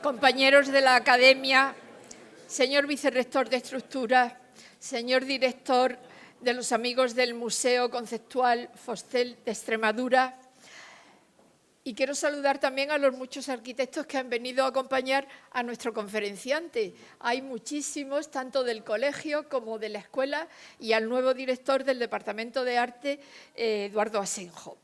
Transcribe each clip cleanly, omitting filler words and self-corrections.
compañeros de la Academia, señor vicerrector de Estructuras, señor director de los amigos del Museo Conceptual Fostel de Extremadura. Y quiero saludar también a los muchos arquitectos que han venido a acompañar a nuestro conferenciante. Hay muchísimos, tanto del colegio como de la escuela, y al nuevo director del Departamento de Arte, Eduardo Asenjo.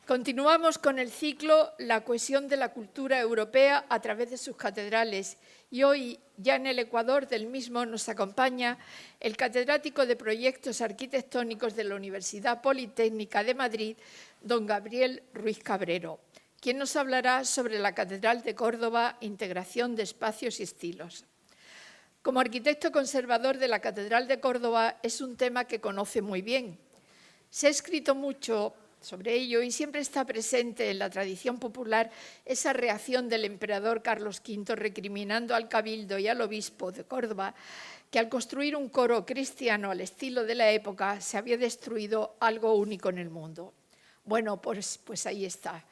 Continuamos con el ciclo La cohesión de la cultura europea a través de sus catedrales. Y hoy, ya en el Ecuador del mismo, nos acompaña el catedrático de Proyectos Arquitectónicos de la Universidad Politécnica de Madrid, don Gabriel Ruiz Cabrero, quien nos hablará sobre la Catedral de Córdoba, integración de espacios y estilos. Como arquitecto conservador de la Catedral de Córdoba, es un tema que conoce muy bien. Se ha escrito mucho sobre ello y siempre está presente en la tradición popular esa reacción del emperador Carlos V recriminando al cabildo y al obispo de Córdoba que al construir un coro cristiano al estilo de la época se había destruido algo único en el mundo. Bueno, pues ahí está.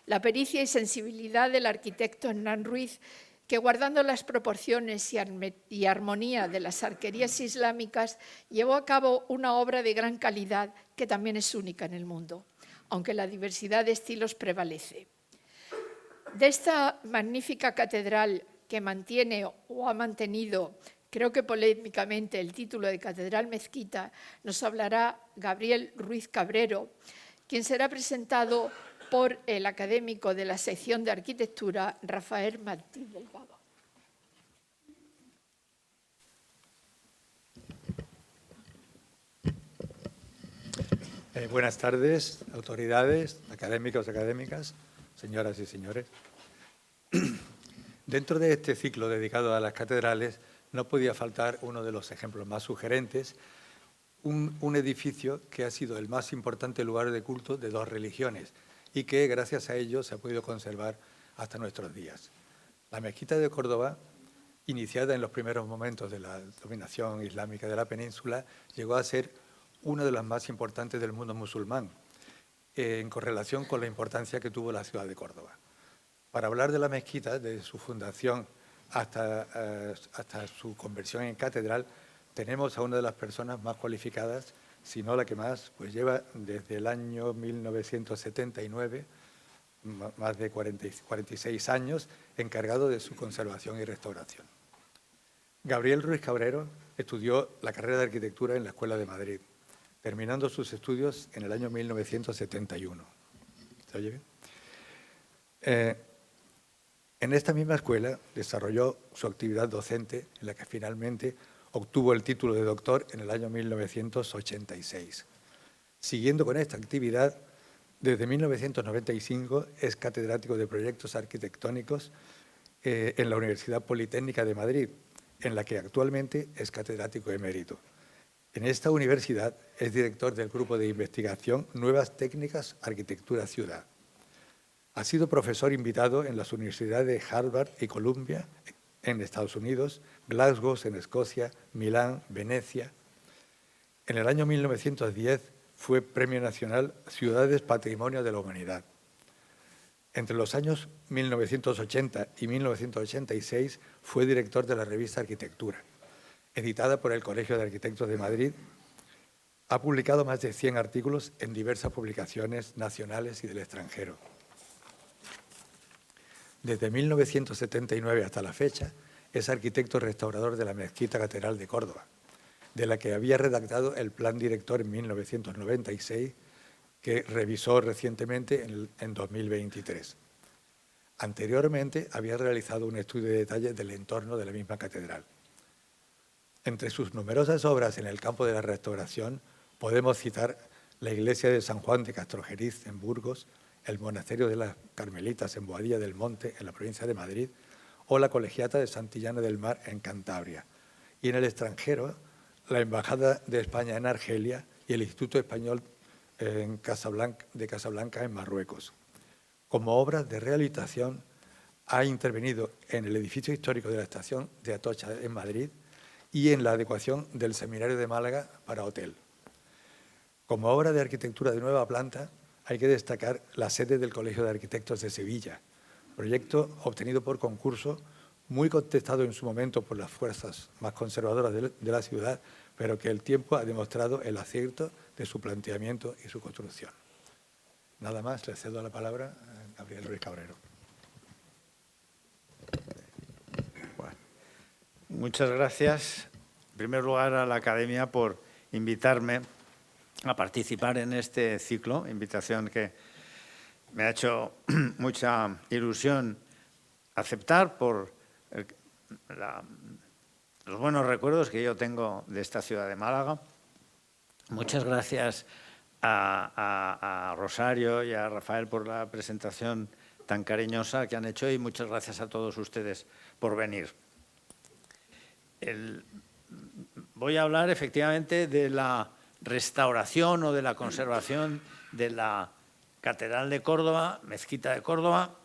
La pericia y sensibilidad del arquitecto Hernán Ruiz, que guardando las proporciones y armonía de las arquerías islámicas, llevó a cabo una obra de gran calidad que también es única en el mundo, aunque la diversidad de estilos prevalece. De esta magnífica catedral que mantiene o ha mantenido, creo que polémicamente, el título de Catedral Mezquita, nos hablará Gabriel Ruiz Cabrero, quien será presentado por el académico de la sección de arquitectura, Rafael Martín Delgado. Buenas tardes, autoridades, académicos, académicas, señoras y señores. Dentro de este ciclo dedicado a las catedrales no podía faltar uno de los ejemplos más sugerentes, un edificio que ha sido el más importante lugar de culto de dos religiones y que gracias a ello se ha podido conservar hasta nuestros días. La mezquita de Córdoba, iniciada en los primeros momentos de la dominación islámica de la península, llegó a ser una de las más importantes del mundo musulmán, en correlación con la importancia que tuvo la ciudad de Córdoba. Para hablar de la mezquita, de su fundación hasta su conversión en catedral, tenemos a una de las personas más cualificadas, si no la que más, pues lleva desde el año 1979, más de 46 años, encargado de su conservación y restauración. Gabriel Ruiz Cabrero estudió la carrera de arquitectura en la Escuela de Madrid, terminando sus estudios en el año 1971. ¿Se oye bien? En esta misma escuela desarrolló su actividad docente, en la que finalmente obtuvo el título de doctor en el año 1986. Siguiendo con esta actividad, desde 1995 es catedrático de Proyectos Arquitectónicos en la Universidad Politécnica de Madrid, en la que actualmente es catedrático emérito. En esta universidad es director del grupo de investigación Nuevas Técnicas Arquitectura Ciudad. Ha sido profesor invitado en las universidades de Harvard y Columbia en Estados Unidos, Glasgow en Escocia, Milán, Venecia. En el año 1910 fue Premio Nacional Ciudades Patrimonio de la Humanidad. Entre los años 1980 y 1986 fue director de la revista Arquitectura, editada por el Colegio de Arquitectos de Madrid. Ha publicado más de 100 artículos en diversas publicaciones nacionales y del extranjero. Desde 1979 hasta la fecha, es arquitecto restaurador de la Mezquita Catedral de Córdoba, de la que había redactado el plan director en 1996, que revisó recientemente en 2023. Anteriormente, había realizado un estudio de detalle del entorno de la misma catedral. Entre sus numerosas obras en el campo de la restauración, podemos citar la iglesia de San Juan de Castrojeriz, en Burgos, el monasterio de las Carmelitas en Boadilla del Monte, en la provincia de Madrid, o la colegiata de Santillana del Mar, en Cantabria. Y en el extranjero, la Embajada de España en Argelia y el Instituto Español de Casablanca, en Marruecos. Como obras de rehabilitación, ha intervenido en el edificio histórico de la estación de Atocha, en Madrid, y en la adecuación del Seminario de Málaga para hotel. Como obra de arquitectura de nueva planta, hay que destacar la sede del Colegio de Arquitectos de Sevilla, proyecto obtenido por concurso muy contestado en su momento por las fuerzas más conservadoras de la ciudad, pero que el tiempo ha demostrado el acierto de su planteamiento y su construcción. Nada más, le cedo la palabra a Gabriel Ruiz Cabrero. Bueno, muchas gracias, en primer lugar, a la Academia por invitarme a participar en este ciclo, invitación que me ha hecho mucha ilusión aceptar por los buenos recuerdos que yo tengo de esta ciudad de Málaga. Muchas gracias a Rosario y a Rafael por la presentación tan cariñosa que han hecho y muchas gracias a todos ustedes por venir. Voy a hablar efectivamente de la restauración o de la conservación de la Catedral de Córdoba, Mezquita de Córdoba,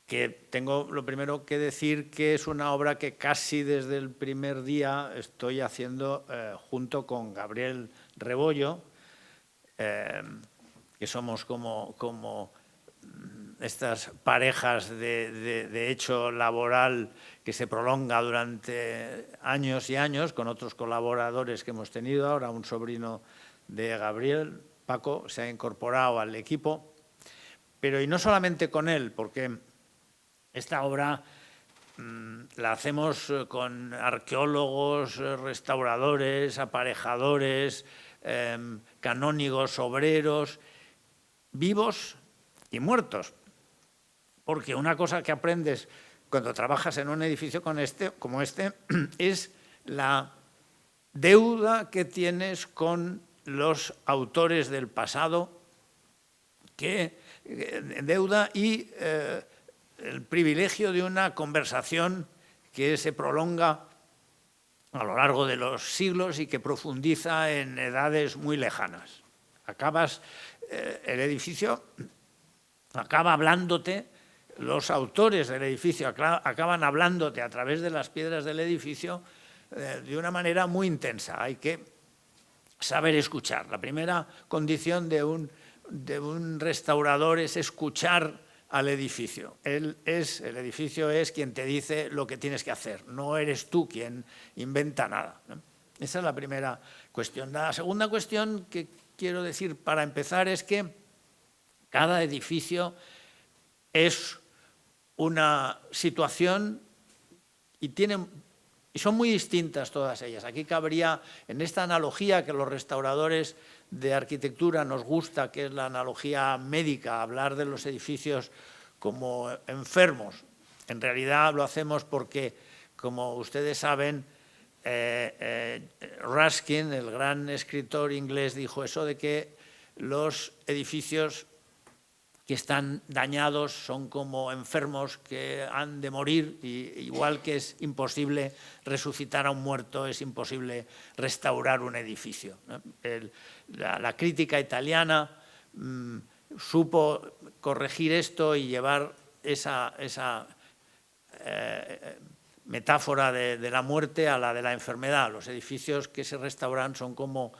que tengo lo primero que decir que es una obra que casi desde el primer día estoy haciendo junto con Gabriel Rebollo, que somos como estas parejas de hecho laboral que se prolonga durante años y años, con otros colaboradores que hemos tenido. Ahora un sobrino de Gabriel, Paco, se ha incorporado al equipo, pero y no solamente con él, porque esta obra la hacemos con arqueólogos, restauradores, aparejadores, canónigos, obreros, vivos y muertos. Porque una cosa que aprendes cuando trabajas en un edificio como este es la deuda que tienes con los autores del pasado, deuda y el privilegio de una conversación que se prolonga a lo largo de los siglos y que profundiza en edades muy lejanas. El edificio acaba hablándote, los autores del edificio acaban hablándote a través de las piedras del edificio de una manera muy intensa. Hay que saber escuchar. La primera condición de un restaurador es escuchar al edificio. El edificio es quien te dice lo que tienes que hacer, no eres tú quien inventa nada, ¿no? Esa es la primera cuestión. La segunda cuestión que quiero decir para empezar es que cada edificio es una situación y son muy distintas todas ellas. Aquí cabría, en esta analogía que los restauradores de arquitectura nos gusta, que es la analogía médica, hablar de los edificios como enfermos. En realidad lo hacemos porque, como ustedes saben, Ruskin, el gran escritor inglés, dijo eso de que los edificios que están dañados son como enfermos que han de morir, y igual que es imposible resucitar a un muerto, es imposible restaurar un edificio, ¿no? La crítica italiana supo corregir esto y llevar esa metáfora de la muerte a la de la enfermedad. Los edificios que se restauran son como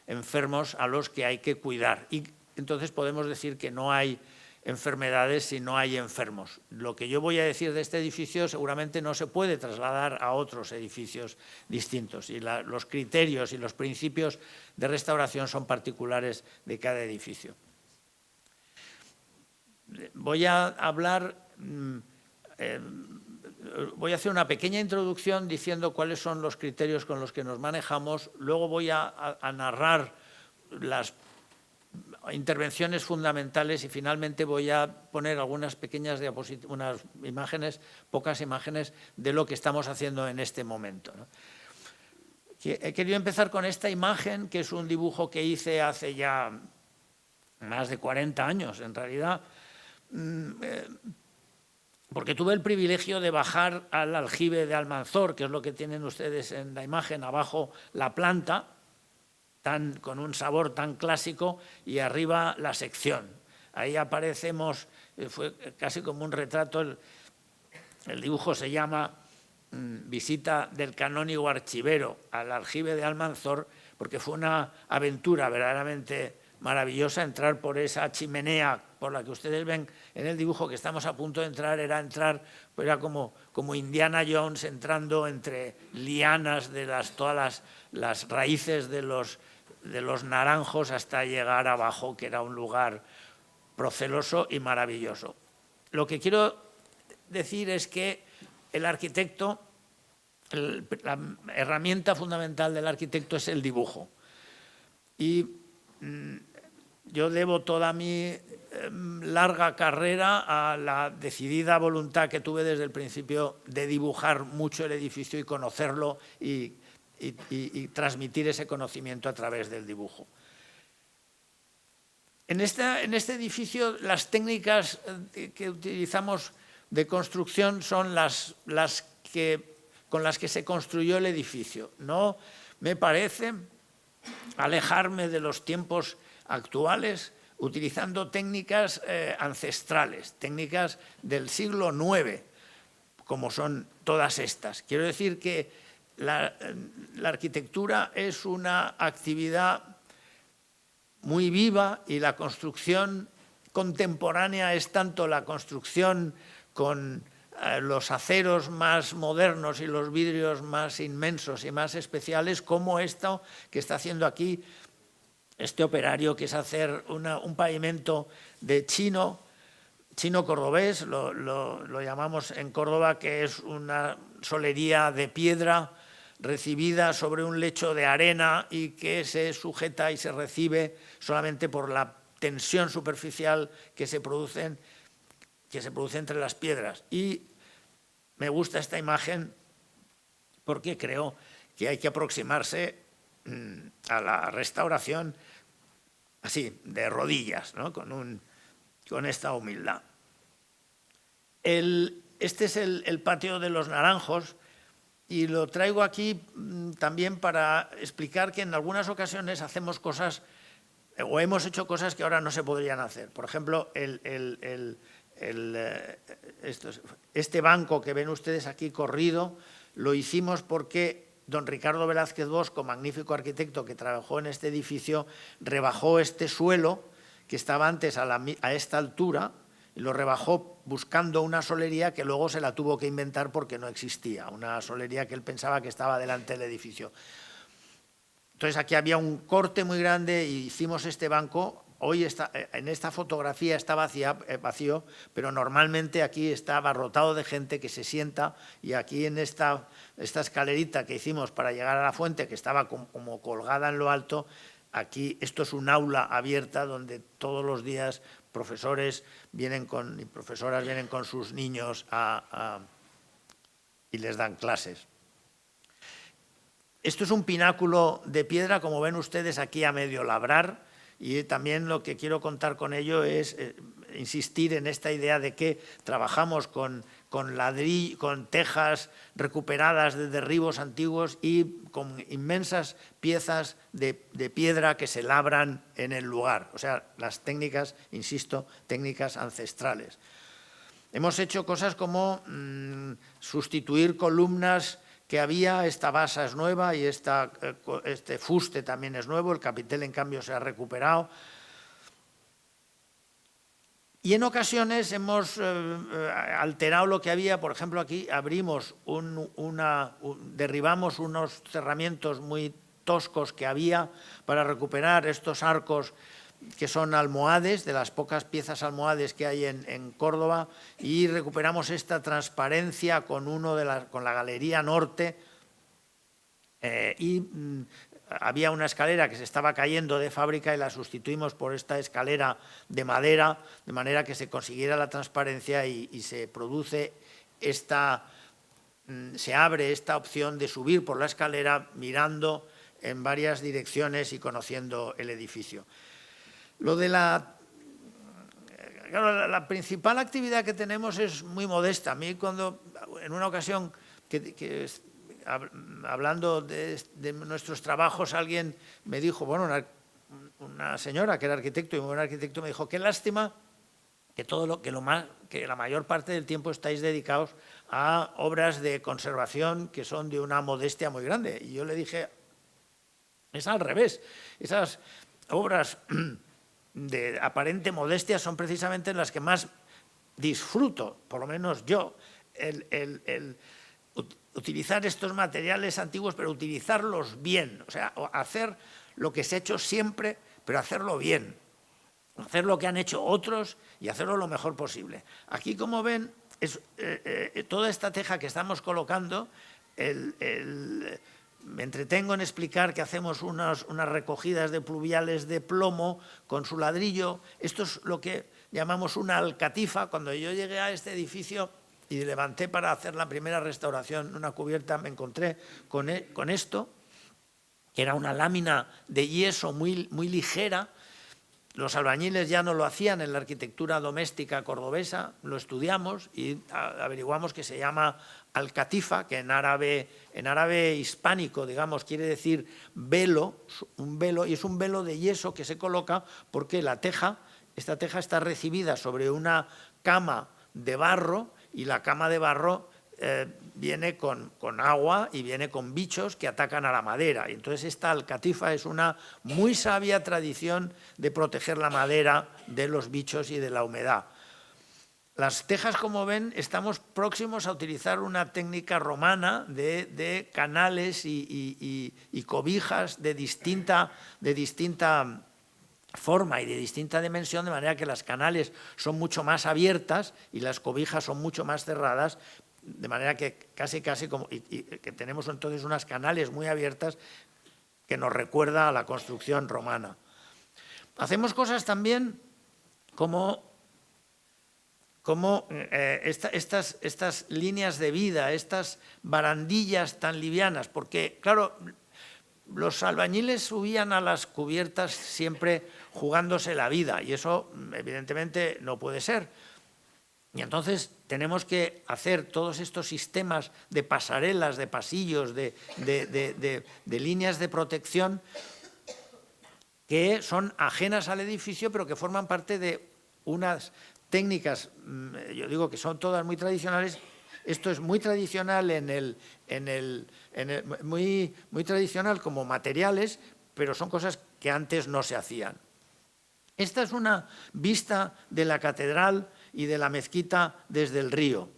enfermos a los que hay que cuidar. Y entonces podemos decir que no hay enfermedades si no hay enfermos. Lo que yo voy a decir de este edificio seguramente no se puede trasladar a otros edificios distintos, y los criterios y los principios de restauración son particulares de cada edificio. Voy a hablar, voy a hacer una pequeña introducción diciendo cuáles son los criterios con los que nos manejamos, luego voy a narrar las intervenciones fundamentales y finalmente voy a poner algunas pequeñas unas imágenes, pocas imágenes de lo que estamos haciendo en este momento, ¿no? He querido empezar con esta imagen, que es un dibujo que hice hace ya más de 40 años, en realidad, porque tuve el privilegio de bajar al aljibe de Almanzor, que es lo que tienen ustedes en la imagen, abajo la planta, con un sabor tan clásico, y arriba la sección. Ahí aparecemos, fue casi como un retrato, el dibujo se llama Visita del canónigo archivero al aljibe de Almanzor, porque fue una aventura verdaderamente maravillosa entrar por esa chimenea por la que ustedes ven en el dibujo que estamos a punto de entrar, era como Indiana Jones entrando entre lianas de todas las raíces de los naranjos hasta llegar abajo, que era un lugar proceloso y maravilloso. Lo que quiero decir es que el arquitecto, la herramienta fundamental del arquitecto es el dibujo. Y yo debo toda mi larga carrera a la decidida voluntad que tuve desde el principio de dibujar mucho el edificio y conocerlo y transmitir ese conocimiento a través del dibujo. En este edificio las técnicas que utilizamos de construcción son con las que se construyó el edificio. No me parece alejarme de los tiempos actuales utilizando técnicas ancestrales, técnicas del siglo IX, como son todas estas. Quiero decir que la arquitectura es una actividad muy viva y la construcción contemporánea es tanto la construcción con los aceros más modernos y los vidrios más inmensos y más especiales, como esto que está haciendo aquí este operario, que es hacer un pavimento de chino cordobés, lo llamamos en Córdoba, que es una solería de piedra recibida sobre un lecho de arena y que se sujeta y se recibe solamente por la tensión superficial que se produce entre las piedras. Y me gusta esta imagen porque creo que hay que aproximarse a la restauración así, de rodillas, ¿no? con esta humildad. Este es el patio de los Naranjos, y lo traigo aquí también para explicar que en algunas ocasiones hacemos cosas o hemos hecho cosas que ahora no se podrían hacer. Por ejemplo, este banco que ven ustedes aquí corrido lo hicimos porque don Ricardo Velázquez Bosco, magnífico arquitecto que trabajó en este edificio, rebajó este suelo que estaba antes a esta altura, y lo rebajó buscando una solería que luego se la tuvo que inventar porque no existía, una solería que él pensaba que estaba delante del edificio. Entonces aquí había un corte muy grande y hicimos este banco. Hoy en esta fotografía está vacío, pero normalmente aquí está abarrotado de gente que se sienta, y aquí en esta escalerita que hicimos para llegar a la fuente, que estaba como colgada en lo alto, aquí esto es un aula abierta donde todos los días profesores y profesoras vienen con sus niños y les dan clases. Esto es un pináculo de piedra, como ven ustedes aquí a medio labrar, y también lo que quiero contar con ello es insistir en esta idea de que trabajamos con tejas recuperadas de derribos antiguos y con inmensas piezas de piedra que se labran en el lugar. O sea, las técnicas, insisto, técnicas ancestrales. Hemos hecho cosas como sustituir columnas que había. Esta basa es nueva y este fuste también es nuevo, el capitel en cambio se ha recuperado. Y en ocasiones hemos alterado lo que había. Por ejemplo, aquí derribamos unos cerramientos muy toscos que había para recuperar estos arcos que son almohades, de las pocas piezas almohades que hay en Córdoba, y recuperamos esta transparencia con la Galería Norte, había una escalera que se estaba cayendo de fábrica y la sustituimos por esta escalera de madera, de manera que se consiguiera la transparencia y se abre esta opción de subir por la escalera mirando en varias direcciones y conociendo el edificio. La principal actividad que tenemos es muy modesta. A mí en una ocasión hablando de nuestros trabajos, alguien me dijo, bueno, una señora que era arquitecto y un buen arquitecto me dijo, qué lástima que la mayor parte del tiempo estáis dedicados a obras de conservación que son de una modestia muy grande. Y yo le dije, es al revés, esas obras de aparente modestia son precisamente en las que más disfruto, por lo menos yo, el utilizar estos materiales antiguos, pero utilizarlos bien, o sea, hacer lo que se ha hecho siempre, pero hacerlo bien, hacer lo que han hecho otros y hacerlo lo mejor posible. Aquí, como ven, toda esta teja que estamos colocando, me entretengo en explicar que hacemos unas recogidas de pluviales de plomo con su ladrillo. Esto es lo que llamamos una alcatifa. Cuando yo llegué a este edificio y levanté para hacer la primera restauración, una cubierta, me encontré con esto, que era una lámina de yeso muy ligera. Los albañiles ya no lo hacían en la arquitectura doméstica cordobesa, lo estudiamos y averiguamos que se llama alcatifa, que en árabe hispánico, digamos, quiere decir velo, y es un velo de yeso que se coloca porque esta teja está recibida sobre una cama de barro, y la cama de barro viene con agua y viene con bichos que atacan a la madera. Y entonces esta alcatifa es una muy sabia tradición de proteger la madera de los bichos y de la humedad. Las tejas, como ven, estamos próximos a utilizar una técnica romana de canales y cobijas de distinta forma y de distinta dimensión, de manera que las canales son mucho más abiertas y las cobijas son mucho más cerradas, de manera que casi como que tenemos entonces unas canales muy abiertas que nos recuerda a la construcción romana. Hacemos cosas también como estas líneas de vida, estas barandillas tan livianas, porque claro, los albañiles subían a las cubiertas siempre jugándose la vida, y eso evidentemente no puede ser. Y entonces tenemos que hacer todos estos sistemas de pasarelas, de pasillos, de líneas de protección que son ajenas al edificio, pero que forman parte de unas técnicas, yo digo que son todas muy tradicionales. Esto es muy tradicional muy tradicional como materiales, pero son cosas que antes no se hacían. Esta es una vista de la catedral y de la mezquita desde el río.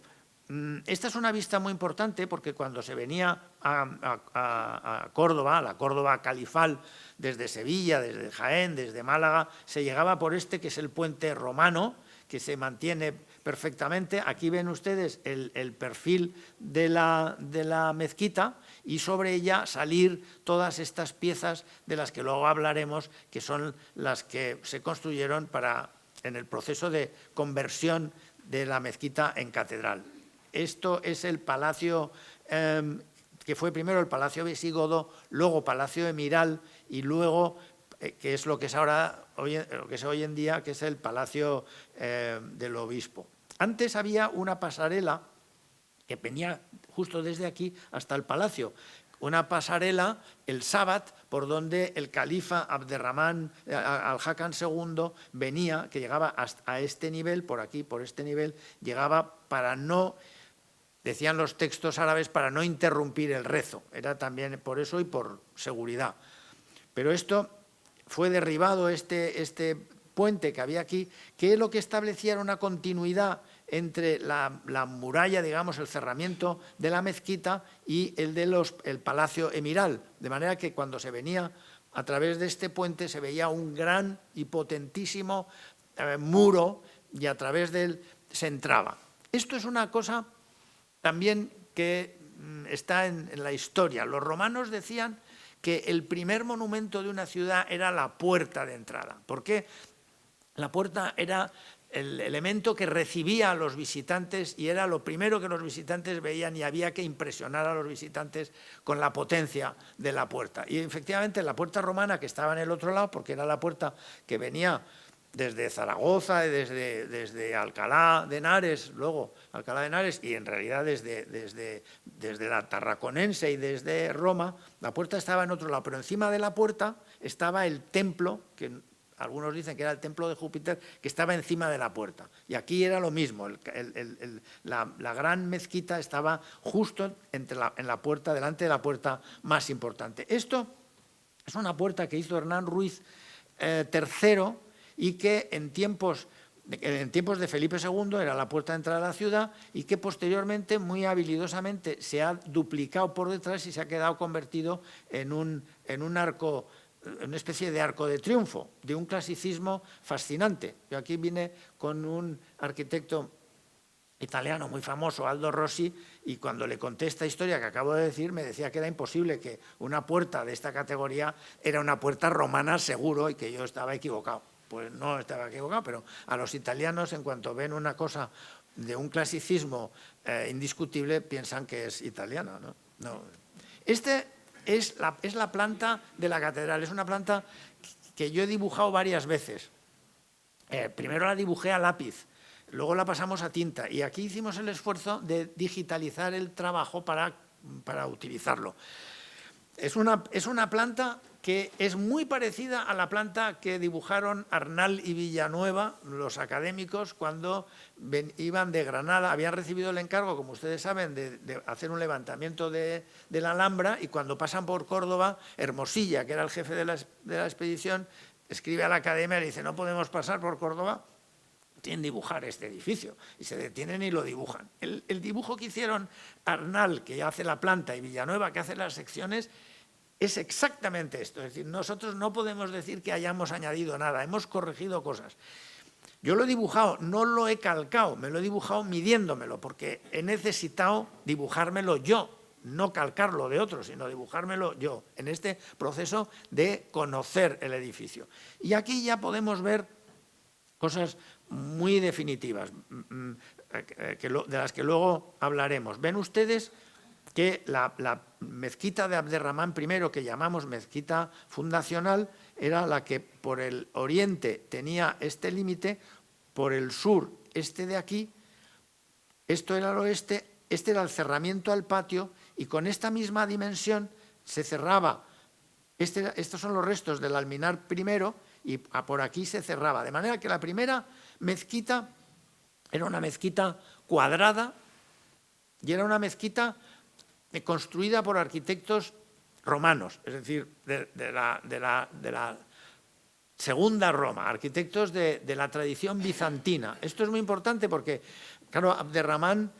Esta es una vista muy importante porque cuando se venía a Córdoba, a la Córdoba califal, desde Sevilla, desde Jaén, desde Málaga, se llegaba por que es el puente romano, que se mantiene perfectamente. Aquí ven ustedes el perfil de la mezquita y sobre ella salir todas estas piezas de las que luego hablaremos, que son las que se construyeron en el proceso de conversión de la mezquita en catedral. Esto es el palacio, que fue primero el palacio visigodo, luego palacio emiral y luego, que es lo que es ahora, lo que es hoy en día, que es el palacio del obispo. Antes había una pasarela que venía justo desde aquí hasta el palacio, una pasarela el sábat por donde el califa Abderramán al-Hakam II venía, que llegaba hasta este nivel, por aquí, por este nivel, llegaba para no, decían los textos árabes, para no interrumpir el rezo. Era también por eso y por seguridad. Pero esto fue derribado, este puente que había aquí, que lo que establecía era una continuidad entre la muralla, digamos, el cerramiento de la mezquita y el palacio emiral, de manera que cuando se venía a través de este puente se veía un gran y potentísimo muro y a través de él se entraba. Esto es una cosa también que está en la historia. Los romanos decían que el primer monumento de una ciudad era la puerta de entrada. ¿Por qué? La puerta era el elemento que recibía a los visitantes y era lo primero que los visitantes veían, y había que impresionar a los visitantes con la potencia de la puerta. Y efectivamente la puerta romana, que estaba en el otro lado, porque era la puerta que venía desde Zaragoza, desde Alcalá de Henares, luego Alcalá de Henares, y en realidad desde la Tarraconense y desde Roma, la puerta estaba en otro lado, pero encima de la puerta estaba el templo, que algunos dicen que era el templo de Júpiter, que estaba encima de la puerta. Y aquí era lo mismo, la gran mezquita estaba justo en la puerta, delante de la puerta más importante. Esto es una puerta que hizo Hernán Ruiz III, y que en tiempos de Felipe II era la puerta de entrada a la ciudad y que posteriormente, muy habilidosamente, se ha duplicado por detrás y se ha quedado convertido en un arco, una especie de arco de triunfo, de un clasicismo fascinante. Yo aquí vine con un arquitecto italiano muy famoso, Aldo Rossi, y cuando le conté esta historia que acabo de decir, me decía que era imposible, que una puerta de esta categoría era una puerta romana seguro y que yo estaba equivocado. Pues no estaba equivocado, pero a los italianos, en cuanto ven una cosa de un clasicismo indiscutible, piensan que es italiana, ¿no? No. Este es la planta de la catedral, es una planta que yo he dibujado varias veces. Primero la dibujé a lápiz, luego la pasamos a tinta y aquí hicimos el esfuerzo de digitalizar el trabajo para utilizarlo. Es una planta que es muy parecida a la planta que dibujaron Arnal y Villanueva, los académicos, cuando iban de Granada. Habían recibido el encargo, como ustedes saben, de hacer un levantamiento de la Alhambra, y cuando pasan por Córdoba, Hermosilla, que era el jefe de la expedición, escribe a la academia y le dice: no podemos pasar por Córdoba sin dibujar este edificio, y se detienen y lo dibujan. El dibujo que hicieron Arnal, que hace la planta, y Villanueva, que hace las secciones, es exactamente esto. Es decir, nosotros no podemos decir que hayamos añadido nada, hemos corregido cosas. Yo lo he dibujado, no lo he calcado, me lo he dibujado midiéndomelo, porque he necesitado dibujármelo yo, no calcarlo de otros, sino dibujármelo yo, en este proceso de conocer el edificio. Y aquí ya podemos ver cosas muy definitivas, de las que luego hablaremos. Ven ustedes que la mezquita de Abderramán I, que llamamos mezquita fundacional, era la que por el oriente tenía este límite, por el sur este de aquí, esto era el oeste, este era el cerramiento al patio, y con esta misma dimensión se cerraba, estos son los restos del alminar primero, y por aquí se cerraba, de manera que la primera mezquita era una mezquita cuadrada y era una mezquita construida por arquitectos romanos, es decir, de la segunda Roma, arquitectos de la tradición bizantina. Esto es muy importante porque, claro, Abderramán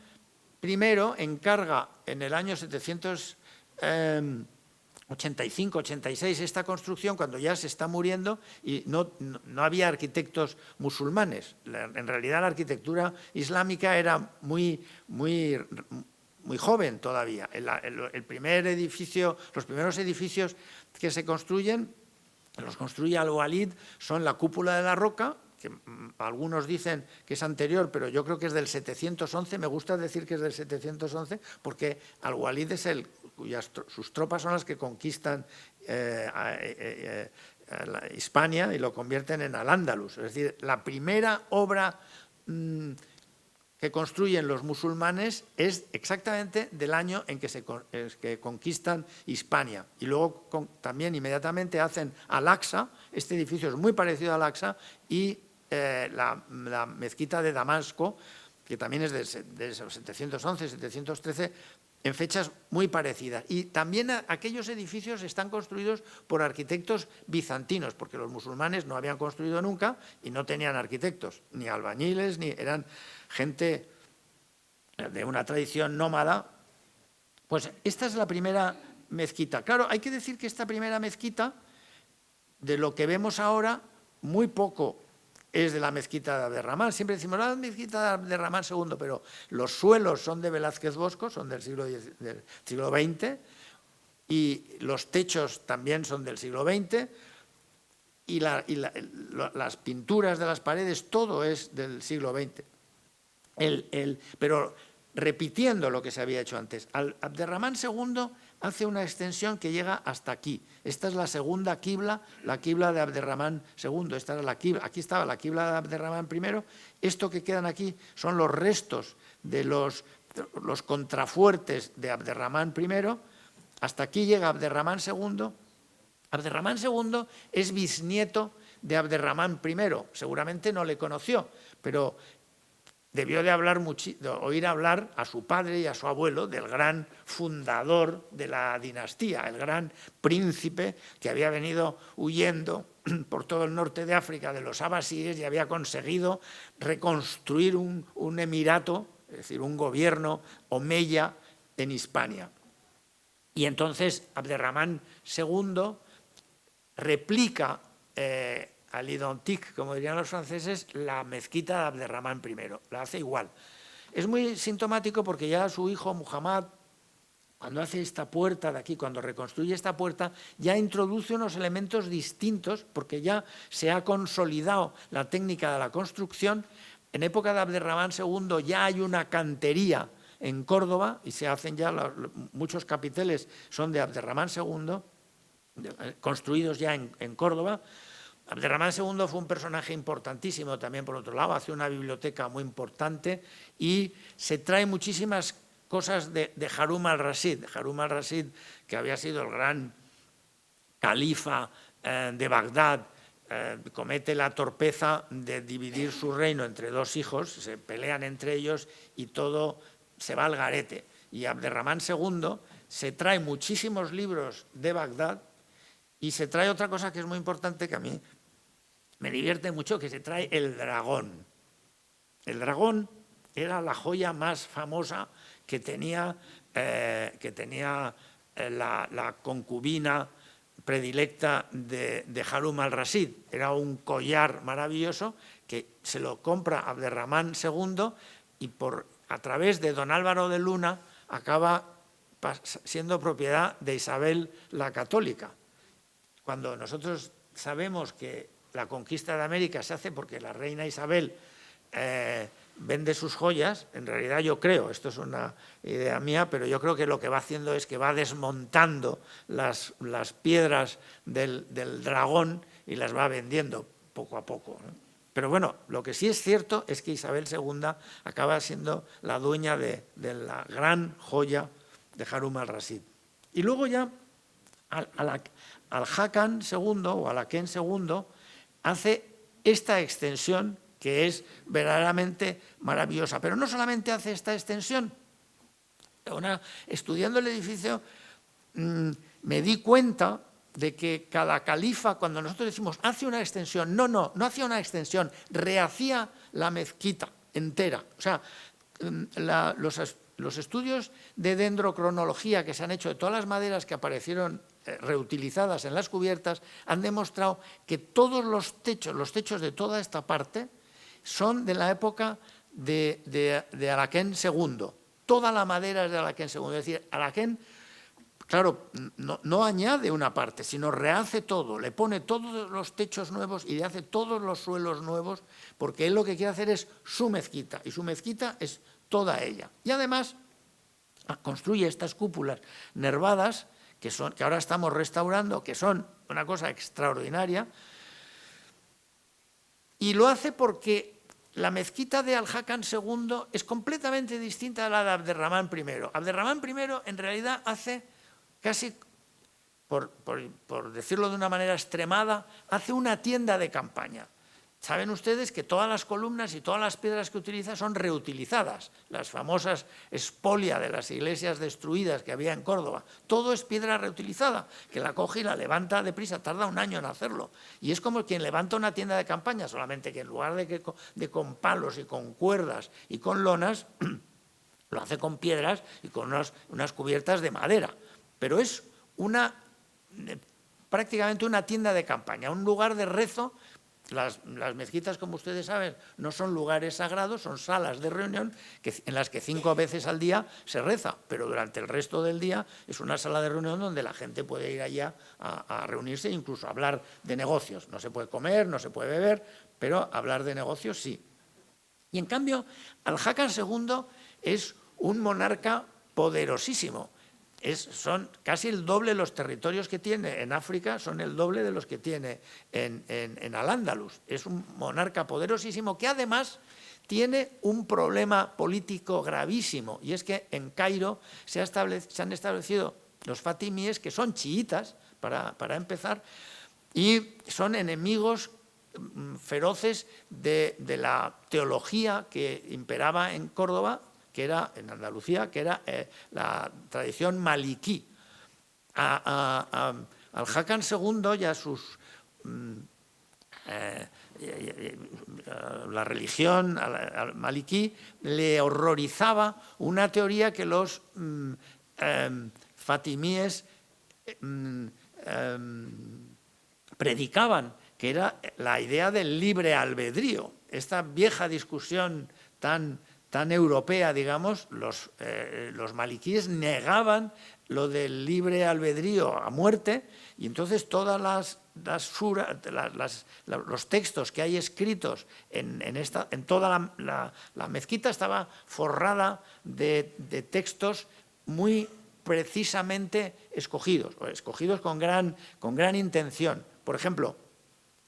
I encarga en el año 785-86 esta construcción, cuando ya se está muriendo y no había arquitectos musulmanes. En realidad la arquitectura islámica era muy joven todavía. El primer edificio, los primeros edificios que se construyen, los construye Al-Walid, son la cúpula de la roca, que algunos dicen que es anterior, pero yo creo que es del 711, me gusta decir que es del 711, porque Al-Walid es sus tropas son las que conquistan Hispania y lo convierten en Al-Ándalus. Es decir, la primera obra que construyen los musulmanes es exactamente del año en que conquistan Hispania. Y luego también inmediatamente hacen Al-Aqsa, este edificio es muy parecido a Al-Aqsa, y la mezquita de Damasco, que también es de 711, 713, en fechas muy parecidas. Y también aquellos edificios están construidos por arquitectos bizantinos, porque los musulmanes no habían construido nunca y no tenían arquitectos, ni albañiles, ni eran gente de una tradición nómada. Pues esta es la primera mezquita. Claro, hay que decir que esta primera mezquita, de lo que vemos ahora, muy poco es de la mezquita de Abderramán. Siempre decimos la mezquita de Abderramán II, pero los suelos son de Velázquez Bosco, son del siglo XX, y los techos también son del siglo XX, y las pinturas de las paredes, todo es del siglo XX. Pero repitiendo lo que se había hecho antes, Abderramán II hace una extensión que llega hasta aquí. Esta es la segunda quibla, la quibla de Abderramán II. Esta era la quibla, aquí estaba la quibla de Abderramán I. Esto que quedan aquí son los restos de los contrafuertes de Abderramán I. Hasta aquí llega Abderramán II. Abderramán II es bisnieto de Abderramán I. Seguramente no le conoció, pero debió de oír hablar a su padre y a su abuelo del gran fundador de la dinastía, el gran príncipe que había venido huyendo por todo el norte de África de los abasíes y había conseguido reconstruir un emirato, es decir, un gobierno omeya en Hispania. Y entonces Abderramán II replica al identique, como dirían los franceses, la mezquita de Abderramán I, la hace igual. Es muy sintomático porque ya su hijo Muhammad, cuando hace esta puerta de aquí, cuando reconstruye esta puerta, ya introduce unos elementos distintos porque ya se ha consolidado la técnica de la construcción. En época de Abderramán II ya hay una cantería en Córdoba y se hacen ya muchos capiteles, son de Abderramán II, construidos ya en Córdoba. Abderramán II fue un personaje importantísimo también, por otro lado, hace una biblioteca muy importante y se trae muchísimas cosas de Harún al-Rashid. Harún al-Rashid, que había sido el gran califa de Bagdad, comete la torpeza de dividir su reino entre dos hijos, se pelean entre ellos y todo se va al garete. Y Abderramán II se trae muchísimos libros de Bagdad y se trae otra cosa que es muy importante, que a mí me divierte mucho, que se trae el dragón. El dragón era la joya más famosa que tenía la concubina predilecta de Harún al-Rashid. Era un collar maravilloso que se lo compra Abderramán II y a través de don Álvaro de Luna acaba siendo propiedad de Isabel la Católica. Cuando nosotros sabemos que la conquista de América se hace porque la reina Isabel vende sus joyas, en realidad yo creo, esto es una idea mía, pero yo creo que lo que va haciendo es que va desmontando las piedras del dragón y las va vendiendo poco a poco, ¿no? Pero bueno, lo que sí es cierto es que Isabel II acaba siendo la dueña de la gran joya de Harún al-Rashid. Y luego ya Al-Hakam II o Al-Hakem II hace esta extensión que es verdaderamente maravillosa. Pero no solamente hace esta extensión. Estudiando el edificio me di cuenta de que cada califa, cuando nosotros decimos hace una extensión, no hacía una extensión, rehacía la mezquita entera. O sea, los estudios de dendrocronología que se han hecho de todas las maderas que aparecieron reutilizadas en las cubiertas han demostrado que todos los techos de toda esta parte son de la época de Al-Hakem II. Toda la madera es de Al-Hakem II. Es decir, Al-Hakem, claro, no añade una parte, sino rehace todo, le pone todos los techos nuevos y le hace todos los suelos nuevos, porque él lo que quiere hacer es su mezquita, y su mezquita es toda ella. Y además construye estas cúpulas nervadas, que ahora estamos restaurando, que son una cosa extraordinaria, y lo hace porque la mezquita de Al-Hakam II es completamente distinta a la de Abderramán I. Abderramán I en realidad hace casi, por decirlo de una manera extremada, hace una tienda de campaña. Saben ustedes que todas las columnas y todas las piedras que utiliza son reutilizadas. Las famosas espolia de las iglesias destruidas que había en Córdoba, todo es piedra reutilizada, que la coge y la levanta deprisa, tarda un año en hacerlo. Y es como quien levanta una tienda de campaña, solamente que en lugar de con palos y con cuerdas y con lonas, lo hace con piedras y con unas cubiertas de madera. Pero es prácticamente una tienda de campaña, un lugar de rezo. Las mezquitas, como ustedes saben, no son lugares sagrados, son salas de reunión en las que 5 veces al día se reza, pero durante el resto del día es una sala de reunión donde la gente puede ir allá a reunirse e incluso a hablar de negocios. No se puede comer, no se puede beber, pero hablar de negocios sí. Y en cambio, Al-Hakam II es un monarca poderosísimo. Son casi el doble los territorios que tiene en África, son el doble de los que tiene en Al-Ándalus. Es un monarca poderosísimo que además tiene un problema político gravísimo, y es que en Cairo se han establecido los fatimíes, que son chiitas, para empezar, y son enemigos feroces de la teología que imperaba en Córdoba, que era en Andalucía, que era la tradición maliquí. Al Hakan II y a sus la religión al maliquí le horrorizaba una teoría que los fatimíes predicaban, que era la idea del libre albedrío. Esta vieja discusión tan europea, digamos, los maliquíes negaban lo del libre albedrío a muerte, y entonces todas los textos que hay escritos en toda la mezquita estaba forrada de textos muy precisamente escogidos con gran intención. Por ejemplo,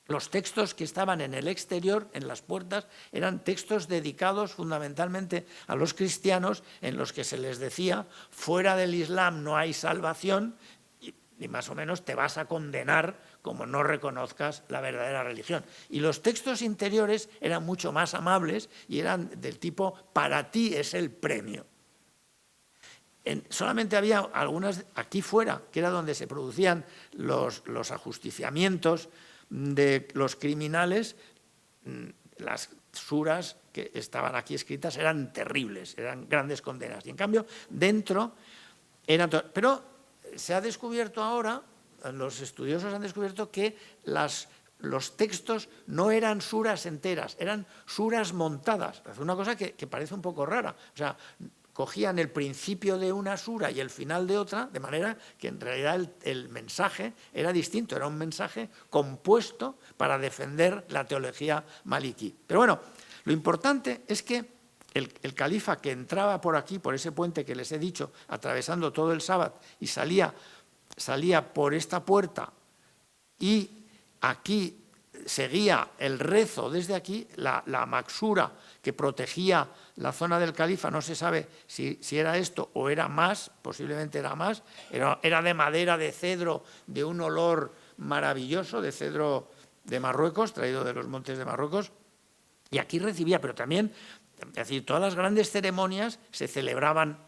los textos que estaban en el exterior, en las puertas, eran textos dedicados fundamentalmente a los cristianos, en los que se les decía: fuera del Islam no hay salvación, y más o menos te vas a condenar como no reconozcas la verdadera religión. Y los textos interiores eran mucho más amables y eran del tipo: para ti es el premio. Solamente había algunas aquí fuera, que era donde se producían los ajusticiamientos de los criminales. Las suras que estaban aquí escritas eran terribles, eran grandes condenas. Y en cambio, dentro eran... Pero se ha descubierto ahora, los estudiosos han descubierto que los textos no eran suras enteras, eran suras montadas. Es una cosa que parece un poco rara. O sea, cogían el principio de una sura y el final de otra, de manera que en realidad el mensaje era distinto, era un mensaje compuesto para defender la teología maliquí. Pero bueno, lo importante es que el califa, que entraba por aquí, por ese puente que les he dicho, atravesando todo el Sábat, y salía por esta puerta, y aquí seguía el rezo desde aquí, la maksura que protegía la zona del califa, no se sabe si era esto o era más, posiblemente era más, era de madera, de cedro, de un olor maravilloso, de cedro de Marruecos, traído de los montes de Marruecos, y aquí recibía, pero también, es decir, todas las grandes ceremonias se celebraban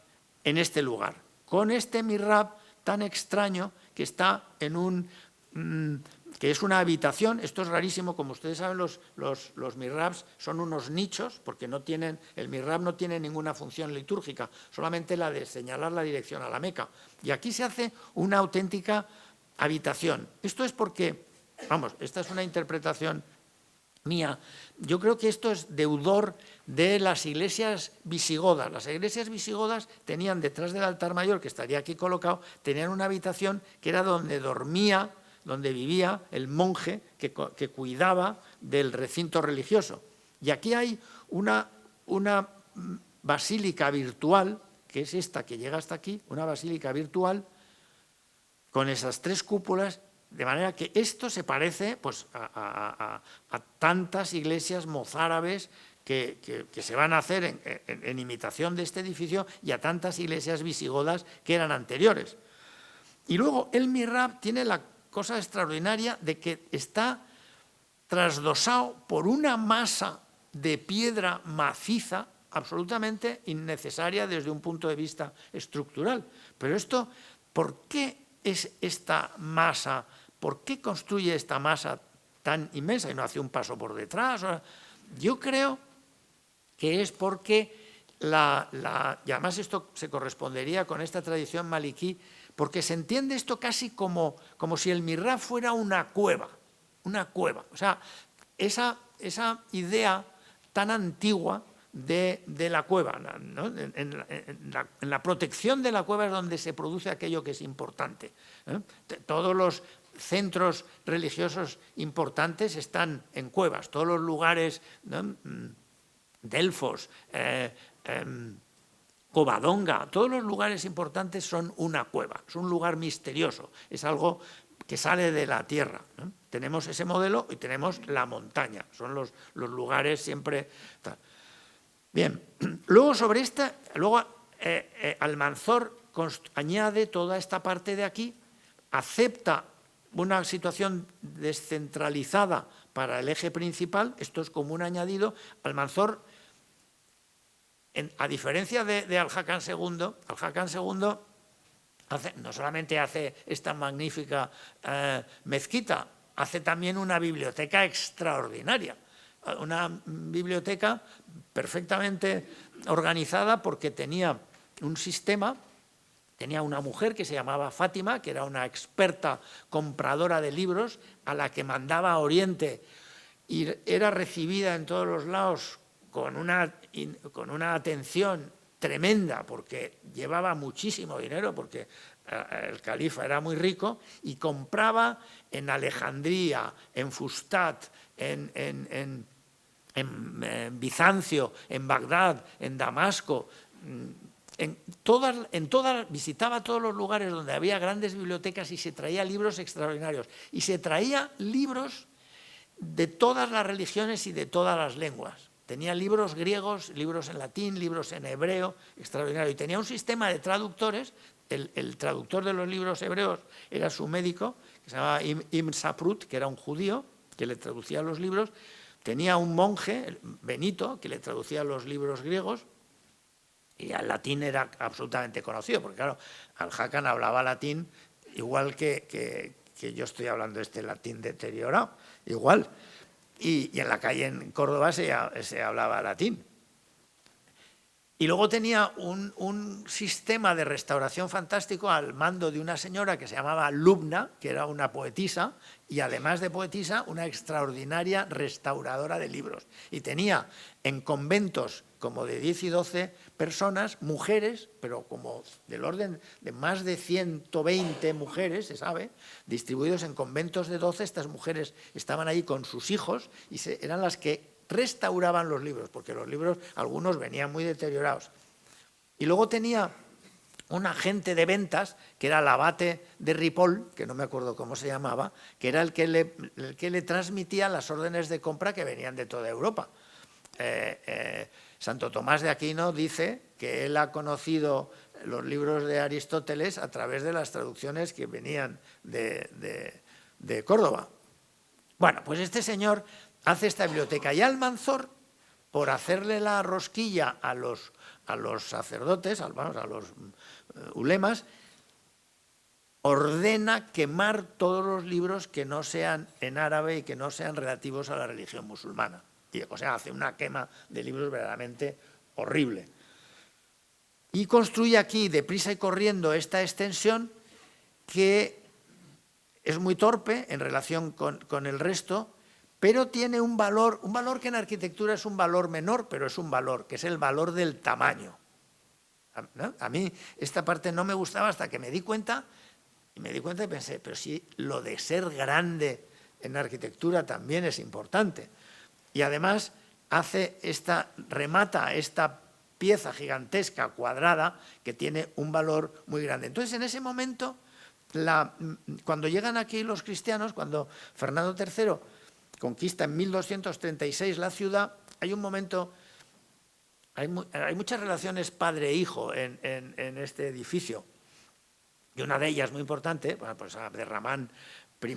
en este lugar, con este mihrab tan extraño que está en que es una habitación. Esto es rarísimo, como ustedes saben, los mihrabs son unos nichos, porque el mihrab no tiene ninguna función litúrgica, solamente la de señalar la dirección a la Meca. Y aquí se hace una auténtica habitación. Esto es porque, vamos, esta es una interpretación mía, yo creo que esto es deudor de las iglesias visigodas. Las iglesias visigodas tenían detrás del altar mayor, que estaría aquí colocado, tenían una habitación que era donde dormía, donde vivía el monje que cuidaba del recinto religioso. Y aquí hay una basílica virtual, que es esta que llega hasta aquí, una basílica virtual con esas tres cúpulas, de manera que esto se parece pues, a tantas iglesias mozárabes que se van a hacer en imitación de este edificio, y a tantas iglesias visigodas que eran anteriores. Y luego el mihrab tiene la cosa extraordinaria de que está trasdosado por una masa de piedra maciza absolutamente innecesaria desde un punto de vista estructural. Pero esto, ¿por qué es esta masa? ¿Por qué construye esta masa tan inmensa y no hace un paso por detrás? Yo creo que es porque y además esto se correspondería con esta tradición maliquí, porque se entiende esto casi como si el mihrab fuera una cueva. O sea, esa idea tan antigua de la cueva, ¿no? En la protección de la cueva es donde se produce aquello que es importante, ¿eh? Todos los centros religiosos importantes están en cuevas, todos los lugares, ¿no? Delfos, Covadonga, todos los lugares importantes son una cueva, es un lugar misterioso, es algo que sale de la tierra, ¿no? Tenemos ese modelo y tenemos la montaña, son los lugares siempre... Bien, luego sobre esta, Almanzor añade toda esta parte de aquí, acepta una situación descentralizada para el eje principal. Esto es como un añadido. Almanzor, a diferencia de Al-Hakam II, Al-Hakam II no solamente hace esta magnífica mezquita, hace también una biblioteca extraordinaria. Una biblioteca perfectamente organizada porque tenía un sistema, tenía una mujer que se llamaba Fátima, que era una experta compradora de libros, a la que mandaba a Oriente y era recibida en todos los lados con una atención tremenda, porque llevaba muchísimo dinero, porque el califa era muy rico, y compraba en Alejandría, en Fustat, en Bizancio, en Bagdad, en Damasco, visitaba todos los lugares donde había grandes bibliotecas y se traía libros extraordinarios. Y se traía libros de todas las religiones y de todas las lenguas. Tenía libros griegos, libros en latín, libros en hebreo, extraordinario. Y tenía un sistema de traductores. El traductor de los libros hebreos era su médico, que se llamaba Ibn Saprut, que era un judío, que le traducía los libros. Tenía un monje, Benito, que le traducía los libros griegos, y al latín era absolutamente conocido, porque claro, Al-Hakam hablaba latín igual que yo estoy hablando este latín deteriorado, igual. Y en la calle en Córdoba se hablaba latín. Y luego tenía un sistema de restauración fantástico al mando de una señora que se llamaba Lubna, que era una poetisa, y además de poetisa, una extraordinaria restauradora de libros. Y tenía en conventos como de 10 y 12 personas, mujeres, pero como del orden de más de 120 mujeres, se sabe, distribuidos en conventos de 12, estas mujeres estaban ahí con sus hijos y eran las que restauraban los libros, porque los libros, algunos venían muy deteriorados. Y luego tenía un agente de ventas, que era el abate de Ripoll, que no me acuerdo cómo se llamaba, que era el que le transmitía las órdenes de compra que venían de toda Europa. Santo Tomás de Aquino dice que él ha conocido los libros de Aristóteles a través de las traducciones que venían de Córdoba. Bueno, pues este señor hace esta biblioteca, y Almanzor, por hacerle la rosquilla a los sacerdotes, a los ulemas, ordena quemar todos los libros que no sean en árabe y que no sean relativos a la religión musulmana. O sea, hace una quema de libros verdaderamente horrible. Y construye aquí, deprisa y corriendo, esta extensión que es muy torpe en relación con el resto, pero tiene un valor que en arquitectura es un valor menor, pero es un valor, que es el valor del tamaño. ¿No? A mí esta parte no me gustaba hasta que me di cuenta y pensé, pero si lo de ser grande en arquitectura también es importante. Y además remata esta pieza gigantesca, cuadrada, que tiene un valor muy grande. Entonces, en ese momento, cuando llegan aquí los cristianos, cuando Fernando III conquista en 1236 la ciudad, hay un momento, hay muchas relaciones padre-hijo en este edificio, y una de ellas muy importante, bueno, pues Abderramán I,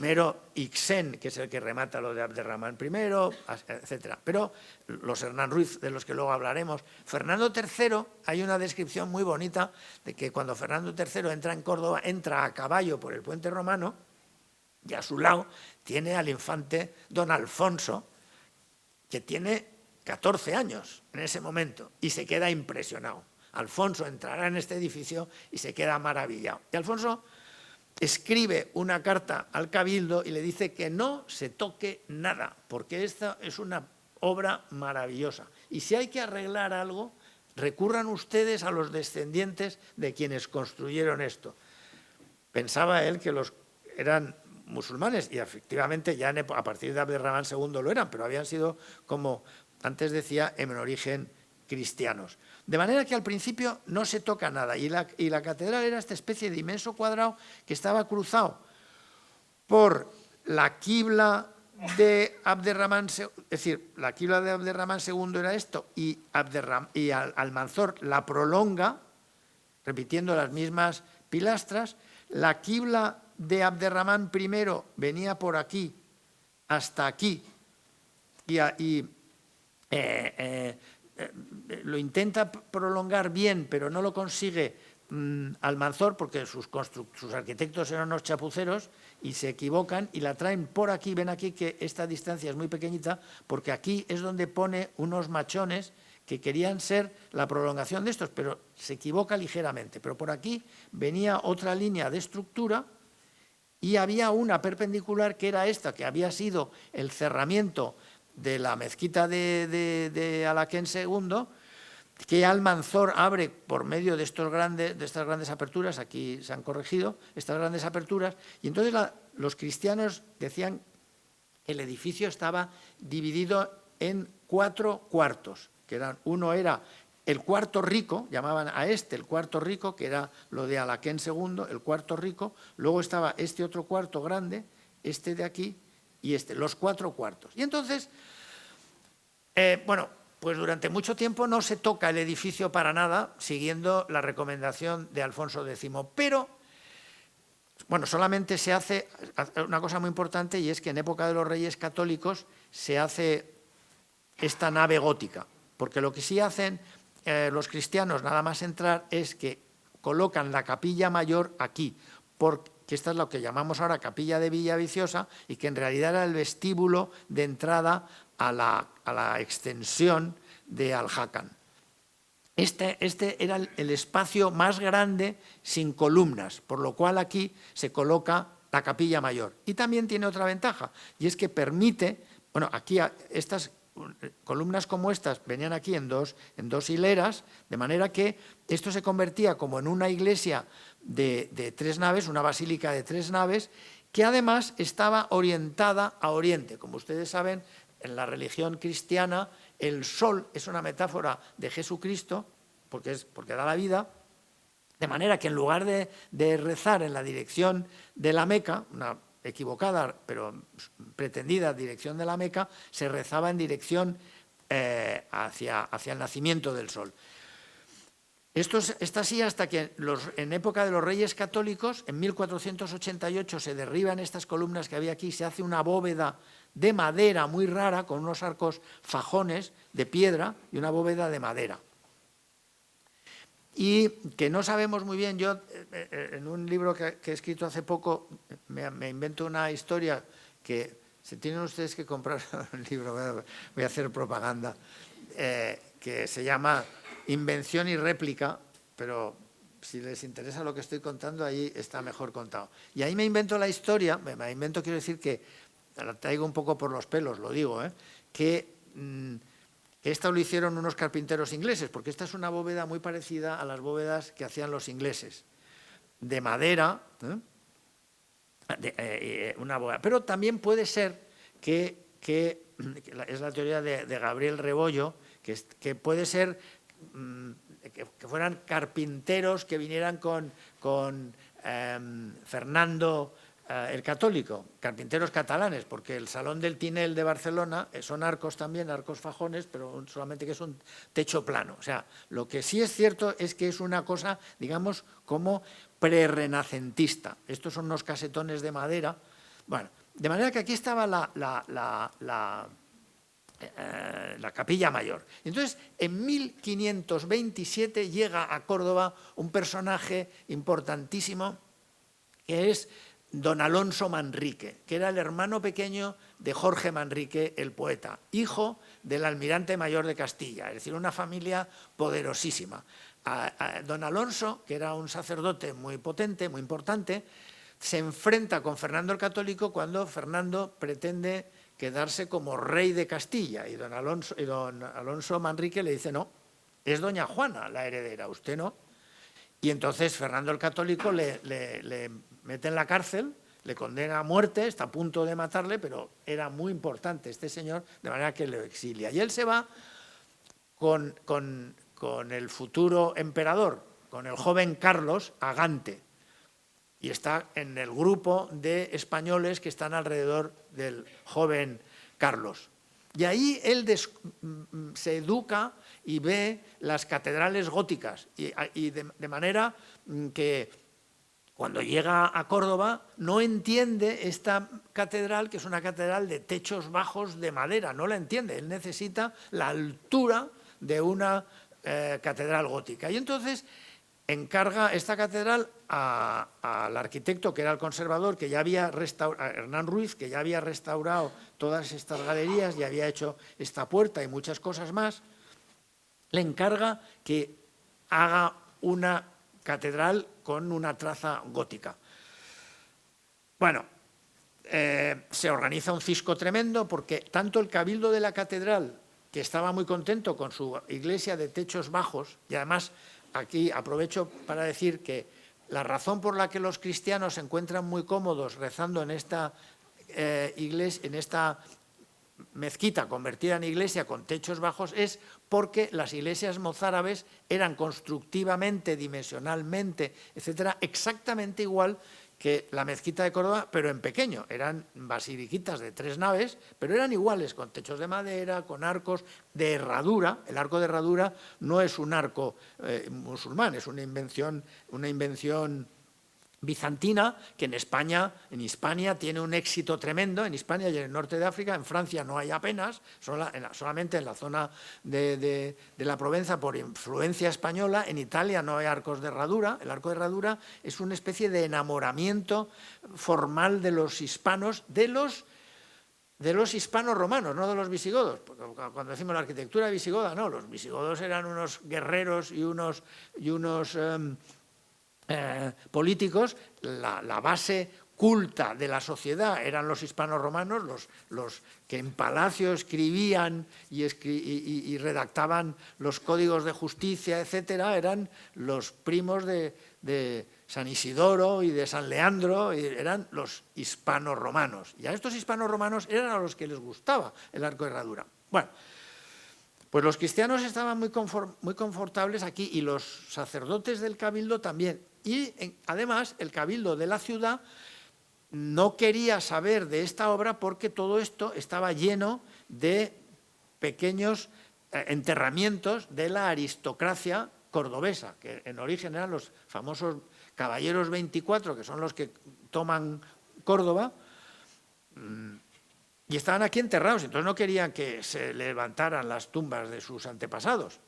Ixén, que es el que remata lo de Abderramán I, etc. Pero los Hernán Ruiz, de los que luego hablaremos. Fernando III, hay una descripción muy bonita de que cuando Fernando III entra en Córdoba, entra a caballo por el puente romano, y a su lado tiene al infante don Alfonso, que tiene 14 años en ese momento, y se queda impresionado. Alfonso entrará en este edificio y se queda maravillado. Y Alfonso escribe una carta al Cabildo y le dice que no se toque nada, porque esta es una obra maravillosa. Y si hay que arreglar algo, recurran ustedes a los descendientes de quienes construyeron esto. Pensaba él que eran musulmanes, y efectivamente ya a partir de Abderramán II lo eran, pero habían sido, como antes decía, en origen cristianos. De manera que al principio no se toca nada, y la catedral era esta especie de inmenso cuadrado que estaba cruzado por la quibla de Abderramán II, es decir, la quibla de Abderramán II era esto, y Almanzor la prolonga, repitiendo las mismas pilastras. La quibla de Abderramán I venía por aquí hasta aquí, lo intenta prolongar bien, pero no lo consigue Almanzor, porque sus arquitectos eran unos chapuceros y se equivocan y la traen por aquí. Ven aquí que esta distancia es muy pequeñita, porque aquí es donde pone unos machones que querían ser la prolongación de estos, pero se equivoca ligeramente. Pero por aquí venía otra línea de estructura y había una perpendicular que era esta, que había sido el cerramiento de la mezquita de Alaquén II, que Almanzor abre por medio de estas grandes aperturas. Aquí se han corregido estas grandes aperturas, y entonces los cristianos decían que el edificio estaba dividido en 4 cuartos, que uno era el cuarto rico, llamaban a este el cuarto rico, que era lo de Alaquén II, el cuarto rico. Luego estaba este otro cuarto grande, este de aquí y este, los 4 cuartos. Y entonces, bueno, pues durante mucho tiempo no se toca el edificio para nada, siguiendo la recomendación de Alfonso X. Pero, bueno, solamente se hace una cosa muy importante, y es que en época de los Reyes Católicos se hace esta nave gótica, porque lo que sí hacen los cristianos nada más entrar es que colocan la capilla mayor aquí, que esta es lo que llamamos ahora capilla de Villaviciosa, y que en realidad era el vestíbulo de entrada a la extensión de Aljácan. Este era el espacio más grande sin columnas, por lo cual aquí se coloca la capilla mayor. Y también tiene otra ventaja, y es que permite, bueno, aquí estas columnas como estas venían aquí en dos hileras, de manera que esto se convertía como en una iglesia de 3 naves, una basílica de 3 naves, que además estaba orientada a oriente. Como ustedes saben, en la religión cristiana el sol es una metáfora de Jesucristo, porque da la vida, de manera que en lugar de rezar en la dirección de la Meca, una equivocada pero pretendida dirección de la Meca, se rezaba en dirección hacia el nacimiento del sol. Esto está así hasta que en época de los Reyes Católicos, en 1488, se derriban estas columnas que había aquí, se hace una bóveda de madera muy rara, con unos arcos fajones de piedra y una bóveda de madera. Y que no sabemos muy bien, yo en un libro que he escrito hace poco me invento una historia que se tienen ustedes que comprar un libro, voy a hacer propaganda, que se llama Invención y réplica, pero si les interesa lo que estoy contando, ahí está mejor contado. Y ahí me invento la historia, me invento, quiero decir que la traigo un poco por los pelos, lo digo, que esto lo hicieron unos carpinteros ingleses, porque esta es una bóveda muy parecida a las bóvedas que hacían los ingleses, de madera, una bóveda. Pero también puede ser que es la teoría de Gabriel Rebollo, que puede ser que fueran carpinteros que vinieran con Fernando el Católico, carpinteros catalanes, porque el Salón del Tinel de Barcelona son arcos también, arcos fajones, pero solamente que es un techo plano. O sea, lo que sí es cierto es que es una cosa, digamos, como prerrenacentista. Estos son unos casetones de madera. Bueno, de manera que aquí estaba la capilla mayor. Entonces, en 1527 llega a Córdoba un personaje importantísimo, que es don Alonso Manrique, que era el hermano pequeño de Jorge Manrique, el poeta, hijo del almirante mayor de Castilla, es decir, una familia poderosísima. Don Alonso, que era un sacerdote muy potente, muy importante, se enfrenta con Fernando el Católico cuando Fernando pretende quedarse como rey de Castilla, y don Alonso Manrique le dice: no, es doña Juana la heredera, usted no. Y entonces Fernando el Católico le mete en la cárcel, le condena a muerte, está a punto de matarle, pero era muy importante este señor, de manera que lo exilia. Y él se va con el futuro emperador, con el joven Carlos, a Gante, y está en el grupo de españoles que están alrededor del joven Carlos. Y ahí él se educa y ve las catedrales góticas, y de manera que Cuando llega a Córdoba no entiende esta catedral, que es una catedral de techos bajos de madera, no la entiende, él necesita la altura de una catedral gótica. Y entonces encarga esta catedral al arquitecto, que era el conservador, que ya había restaurado, Hernán Ruiz, que ya había restaurado todas estas galerías y había hecho esta puerta y muchas cosas más, le encarga que haga una catedral con una traza gótica. Bueno, se organiza un cisco tremendo porque tanto el cabildo de la catedral, que estaba muy contento con su iglesia de techos bajos, y además aquí aprovecho para decir que la razón por la que los cristianos se encuentran muy cómodos rezando en esta iglesia, en esta mezquita convertida en iglesia con techos bajos, es porque las iglesias mozárabes eran constructivamente, dimensionalmente, etcétera, exactamente igual que la mezquita de Córdoba, pero en pequeño. Eran basiliquitas de 3 naves, pero eran iguales, con techos de madera, con arcos de herradura. El arco de herradura no es un arco musulmán, es una invención bizantina, que en España, en Hispania, tiene un éxito tremendo, en Hispania y en el norte de África. En Francia no hay apenas, solamente en la zona de la Provenza por influencia española. En Italia no hay arcos de herradura. El arco de herradura es una especie de enamoramiento formal de los hispanos, de los hispanos romanos, no de los visigodos. Porque cuando decimos la arquitectura visigoda, no, los visigodos eran unos guerreros y unos políticos. La base culta de la sociedad eran los hispanos romanos, los que en palacio escribían y redactaban los códigos de justicia, etcétera, eran los primos de San Isidoro y de San Leandro, y eran los hispanos romanos. Y a estos hispanos romanos eran a los que les gustaba el arco de herradura. Bueno, pues los cristianos estaban muy confortables aquí, y los sacerdotes del cabildo también. Y además el cabildo de la ciudad no quería saber de esta obra porque todo esto estaba lleno de pequeños enterramientos de la aristocracia cordobesa, que en origen eran los famosos caballeros 24, que son los que toman Córdoba, y estaban aquí enterrados. Entonces no querían que se levantaran las tumbas de sus antepasados.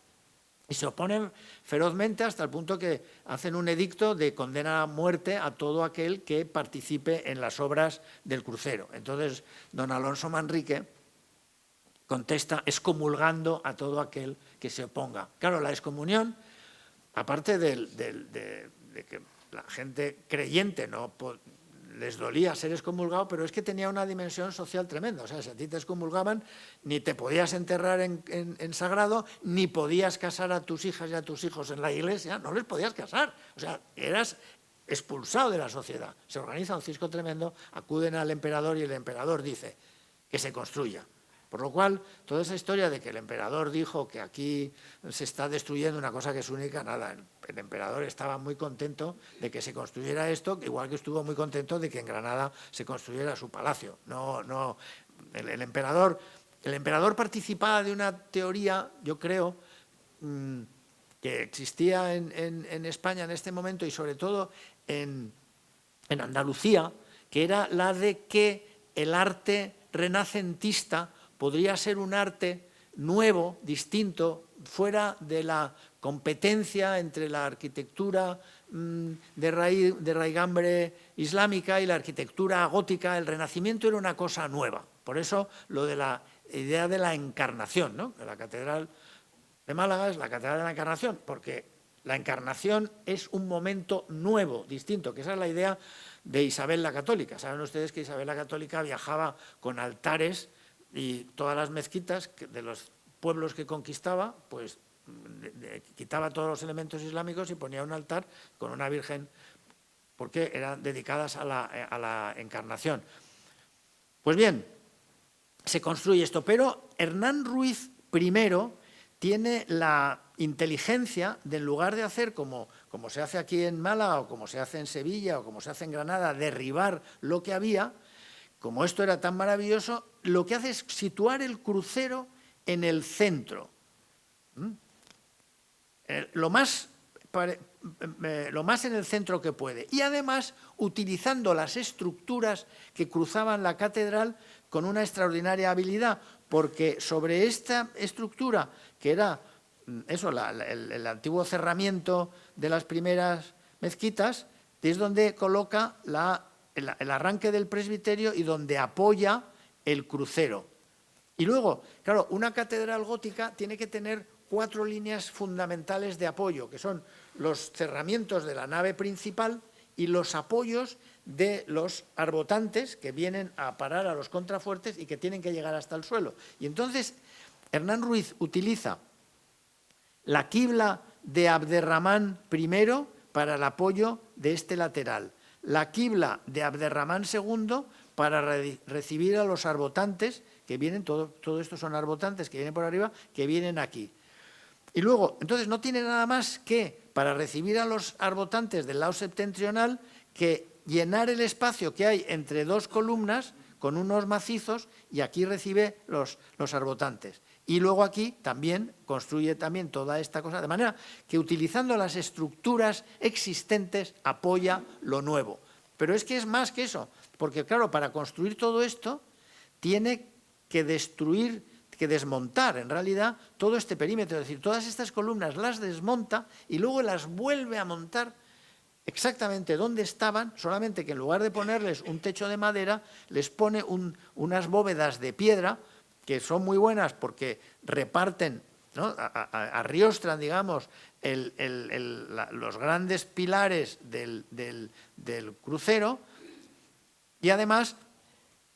Y se oponen ferozmente hasta el punto que hacen un edicto de condena a muerte a todo aquel que participe en las obras del crucero. Entonces, don Alonso Manrique contesta excomulgando a todo aquel que se oponga. Claro, la excomunión, aparte de que la gente creyente no les dolía ser excomulgado, pero es que tenía una dimensión social tremenda. O sea, si a ti te excomulgaban, ni te podías enterrar en sagrado, ni podías casar a tus hijas y a tus hijos en la iglesia, no les podías casar. O sea, eras expulsado de la sociedad. Se organiza un cisco tremendo, acuden al emperador y el emperador dice que se construya. Por lo cual, toda esa historia de que el emperador dijo que aquí se está destruyendo una cosa que es única, nada. El emperador estaba muy contento de que se construyera esto, igual que estuvo muy contento de que en Granada se construyera su palacio. El emperador participaba de una teoría, yo creo, que existía en España en este momento y sobre todo en Andalucía, que era la de que el arte renacentista podría ser un arte nuevo, distinto, fuera de la competencia entre la arquitectura de raigambre islámica y la arquitectura gótica. El Renacimiento era una cosa nueva. Por eso lo de la idea de la encarnación, ¿no? La Catedral de Málaga es la Catedral de la Encarnación, porque la encarnación es un momento nuevo, distinto, que esa es la idea de Isabel la Católica. Saben ustedes que Isabel la Católica viajaba con altares y todas las mezquitas de los pueblos que conquistaba, pues quitaba todos los elementos islámicos y ponía un altar con una virgen, porque eran dedicadas a la encarnación. Pues bien, se construye esto, pero Hernán Ruiz I tiene la inteligencia de, en lugar de hacer como se hace aquí en Málaga o como se hace en Sevilla o como se hace en Granada, derribar lo que había, como esto era tan maravilloso, lo que hace es situar el crucero en el centro. Lo más lo más en el centro que puede. Y además utilizando las estructuras que cruzaban la catedral con una extraordinaria habilidad, porque sobre esta estructura, que era eso, el antiguo cerramiento de las primeras mezquitas, es donde coloca el arranque del presbiterio y donde apoya el crucero. Y luego, claro, una catedral gótica tiene que tener 4 líneas fundamentales de apoyo, que son los cerramientos de la nave principal y los apoyos de los arbotantes que vienen a parar a los contrafuertes y que tienen que llegar hasta el suelo. Y entonces Hernán Ruiz utiliza la quibla de Abderramán I para el apoyo de este lateral, la quibla de Abderramán II para recibir a los arbotantes, que vienen, todo esto son arbotantes que vienen por arriba, que vienen aquí. Y luego, entonces no tiene nada más que, para recibir a los arbotantes del lado septentrional, que llenar el espacio que hay entre 2 columnas con unos macizos, y aquí recibe los arbotantes. Y luego aquí también construye también toda esta cosa, de manera que utilizando las estructuras existentes apoya lo nuevo. Pero es que es más que eso, porque claro, para construir todo esto tiene que desmontar en realidad todo este perímetro, es decir, todas estas columnas las desmonta y luego las vuelve a montar exactamente donde estaban, solamente que en lugar de ponerles un techo de madera, les pone unas bóvedas de piedra, que son muy buenas porque reparten, ¿no?, arriostran, digamos, los grandes pilares del crucero, y además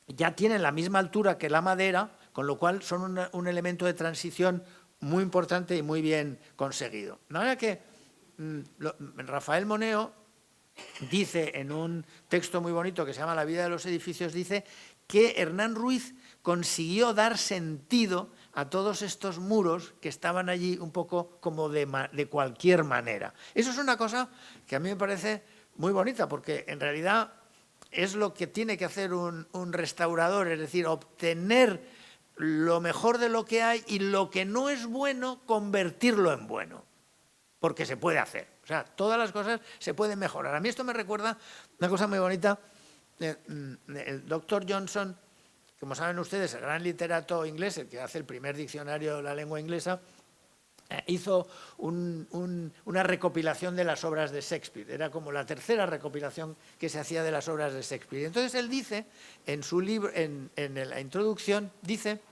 ya tienen la misma altura que la madera, con lo cual son un elemento de transición muy importante y muy bien conseguido. De manera que Rafael Moneo dice en un texto muy bonito que se llama La vida de los edificios, dice que Hernán Ruiz consiguió dar sentido a todos estos muros que estaban allí un poco como de cualquier manera. Eso es una cosa que a mí me parece muy bonita, porque en realidad es lo que tiene que hacer un restaurador, es decir, obtener lo mejor de lo que hay y lo que no es bueno, convertirlo en bueno, porque se puede hacer. O sea, todas las cosas se pueden mejorar. A mí esto me recuerda una cosa muy bonita. El doctor Johnson, como saben ustedes, el gran literato inglés, el que hace el primer diccionario de la lengua inglesa, hizo una recopilación de las obras de Shakespeare. Era como la tercera recopilación que se hacía de las obras de Shakespeare. Entonces él dice, en su libro, en la introducción, dice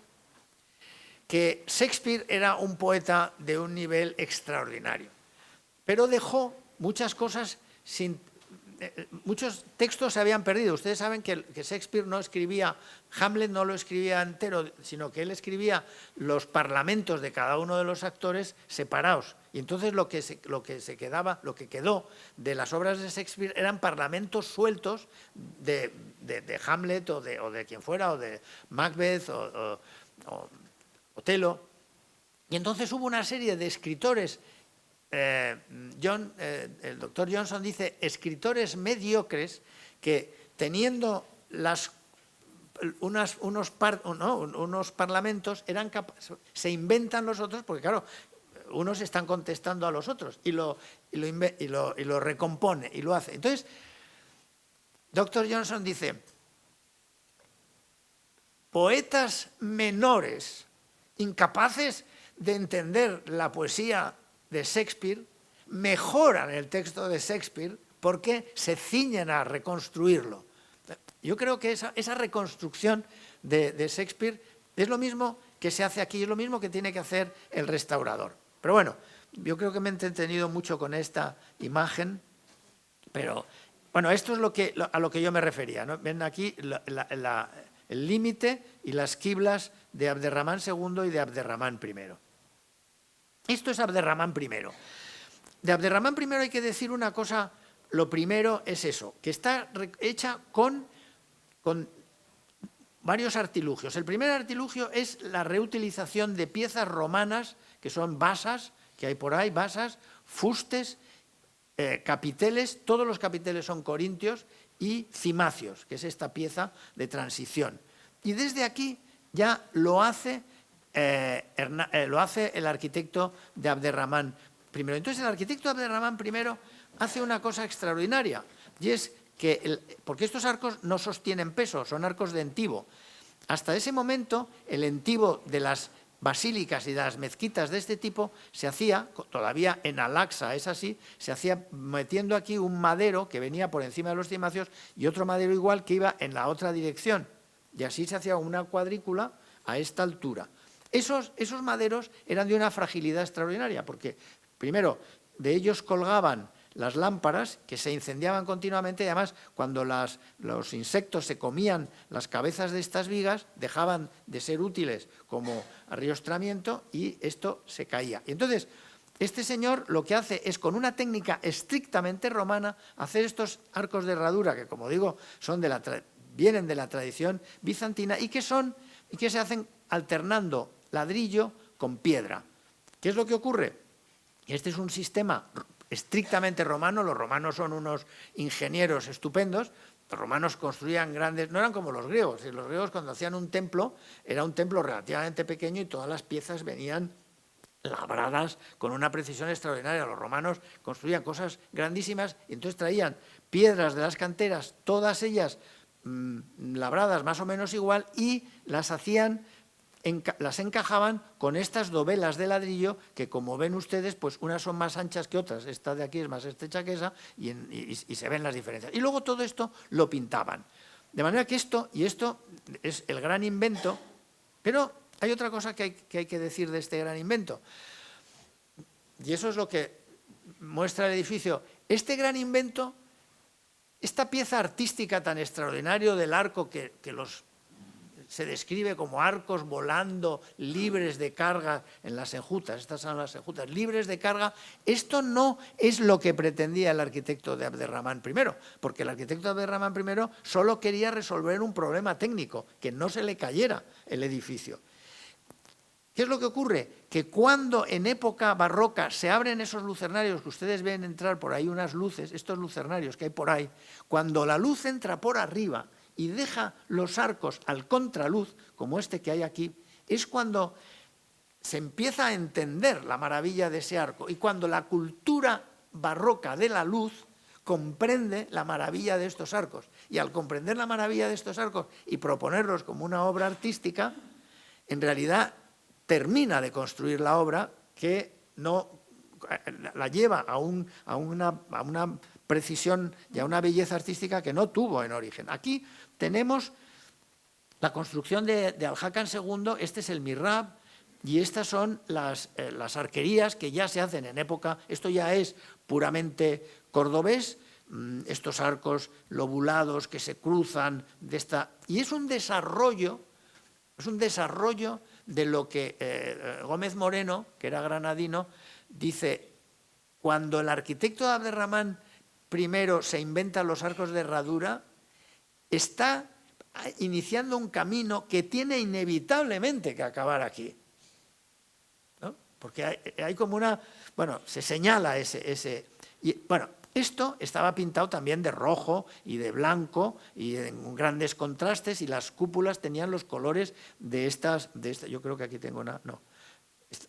que Shakespeare era un poeta de un nivel extraordinario, pero dejó muchas cosas sin... Muchos textos se habían perdido. Ustedes saben que Shakespeare no escribía, Hamlet no lo escribía entero, sino que él escribía los parlamentos de cada uno de los actores separados. Y entonces lo que quedó de las obras de Shakespeare eran parlamentos sueltos de Hamlet o de quien fuera, o de Macbeth o Otelo. Y entonces hubo una serie de escritores. El doctor Johnson dice escritores mediocres que teniendo unos parlamentos se inventan los otros, porque claro, unos están contestando a los otros y lo recompone y lo hace. Entonces, doctor Johnson dice, poetas menores incapaces de entender la poesía de Shakespeare mejoran el texto de Shakespeare porque se ciñen a reconstruirlo. Yo creo que esa reconstrucción de Shakespeare es lo mismo que se hace aquí, es lo mismo que tiene que hacer el restaurador. Pero bueno, yo creo que me he entretenido mucho con esta imagen, pero bueno, esto es a lo que yo me refería, ¿no? Ven aquí el límite y las quiblas de Abderramán II y de Abderramán I. Esto es Abderramán I. De Abderramán I hay que decir una cosa, lo primero es eso, que está hecha con varios artilugios. El primer artilugio es la reutilización de piezas romanas, que son basas, que hay por ahí, basas, fustes, capiteles, todos los capiteles son corintios, y cimacios, que es esta pieza de transición. Y desde aquí ya lo hace el arquitecto de Abderramán primero. Entonces, el arquitecto Abderramán I hace una cosa extraordinaria, y es que, porque estos arcos no sostienen peso, son arcos de entivo. Hasta ese momento, el entivo de las basílicas y de las mezquitas de este tipo se hacía, todavía en Al-Aqsa es así, se hacía metiendo aquí un madero que venía por encima de los cimacios y otro madero igual que iba en la otra dirección. Y así se hacía una cuadrícula a esta altura. Esos maderos eran de una fragilidad extraordinaria, porque primero de ellos colgaban las lámparas que se incendiaban continuamente, y además cuando los insectos se comían las cabezas de estas vigas dejaban de ser útiles como arriostramiento y esto se caía. Y entonces este señor lo que hace es, con una técnica estrictamente romana, hacer estos arcos de herradura que, como digo, vienen de la tradición bizantina y que se hacen alternando ladrillo con piedra. ¿Qué es lo que ocurre? Este es un sistema estrictamente romano. Los romanos son unos ingenieros estupendos. Los romanos construían grandes, no eran como los griegos. Los griegos, cuando hacían un templo, era un templo relativamente pequeño y todas las piezas venían labradas con una precisión extraordinaria. Los romanos construían cosas grandísimas y entonces traían piedras de las canteras, todas ellas labradas más o menos igual, y las encajaban con estas dovelas de ladrillo que, como ven ustedes, pues unas son más anchas que otras. Esta de aquí es más estrecha que esa y se ven las diferencias. Y luego todo esto lo pintaban. De manera que esto es el gran invento, pero hay otra cosa que hay que decir de este gran invento. Y eso es lo que muestra el edificio. Este gran invento, esta pieza artística tan extraordinaria del arco que se describe como arcos volando libres de carga en las enjutas, estas son las enjutas, libres de carga, esto no es lo que pretendía el arquitecto de Abderramán I, porque el arquitecto de Abderramán I solo quería resolver un problema técnico, que no se le cayera el edificio. ¿Qué es lo que ocurre? Que cuando en época barroca se abren esos lucernarios, que ustedes ven entrar por ahí unas luces, estos lucernarios que hay por ahí, cuando la luz entra por arriba y deja los arcos al contraluz, como este que hay aquí, es cuando se empieza a entender la maravilla de ese arco y cuando la cultura barroca de la luz comprende la maravilla de estos arcos. Y al comprender la maravilla de estos arcos y proponerlos como una obra artística, en realidad termina de construir la obra, que no la lleva a una precisión y a una belleza artística que no tuvo en origen. Aquí tenemos la construcción de Al-Hakam II, este es el mihrab, y estas son las arquerías que ya se hacen en época, esto ya es puramente cordobés, estos arcos lobulados que se cruzan y es un desarrollo de lo que Gómez Moreno, que era granadino, dice: cuando el arquitecto de Abderramán I se inventa los arcos de herradura, está iniciando un camino que tiene inevitablemente que acabar aquí, ¿no? Porque hay como una... Bueno, se señala esto estaba pintado también de rojo y de blanco y en grandes contrastes, y las cúpulas tenían los colores de estas yo creo que aquí tengo una... No.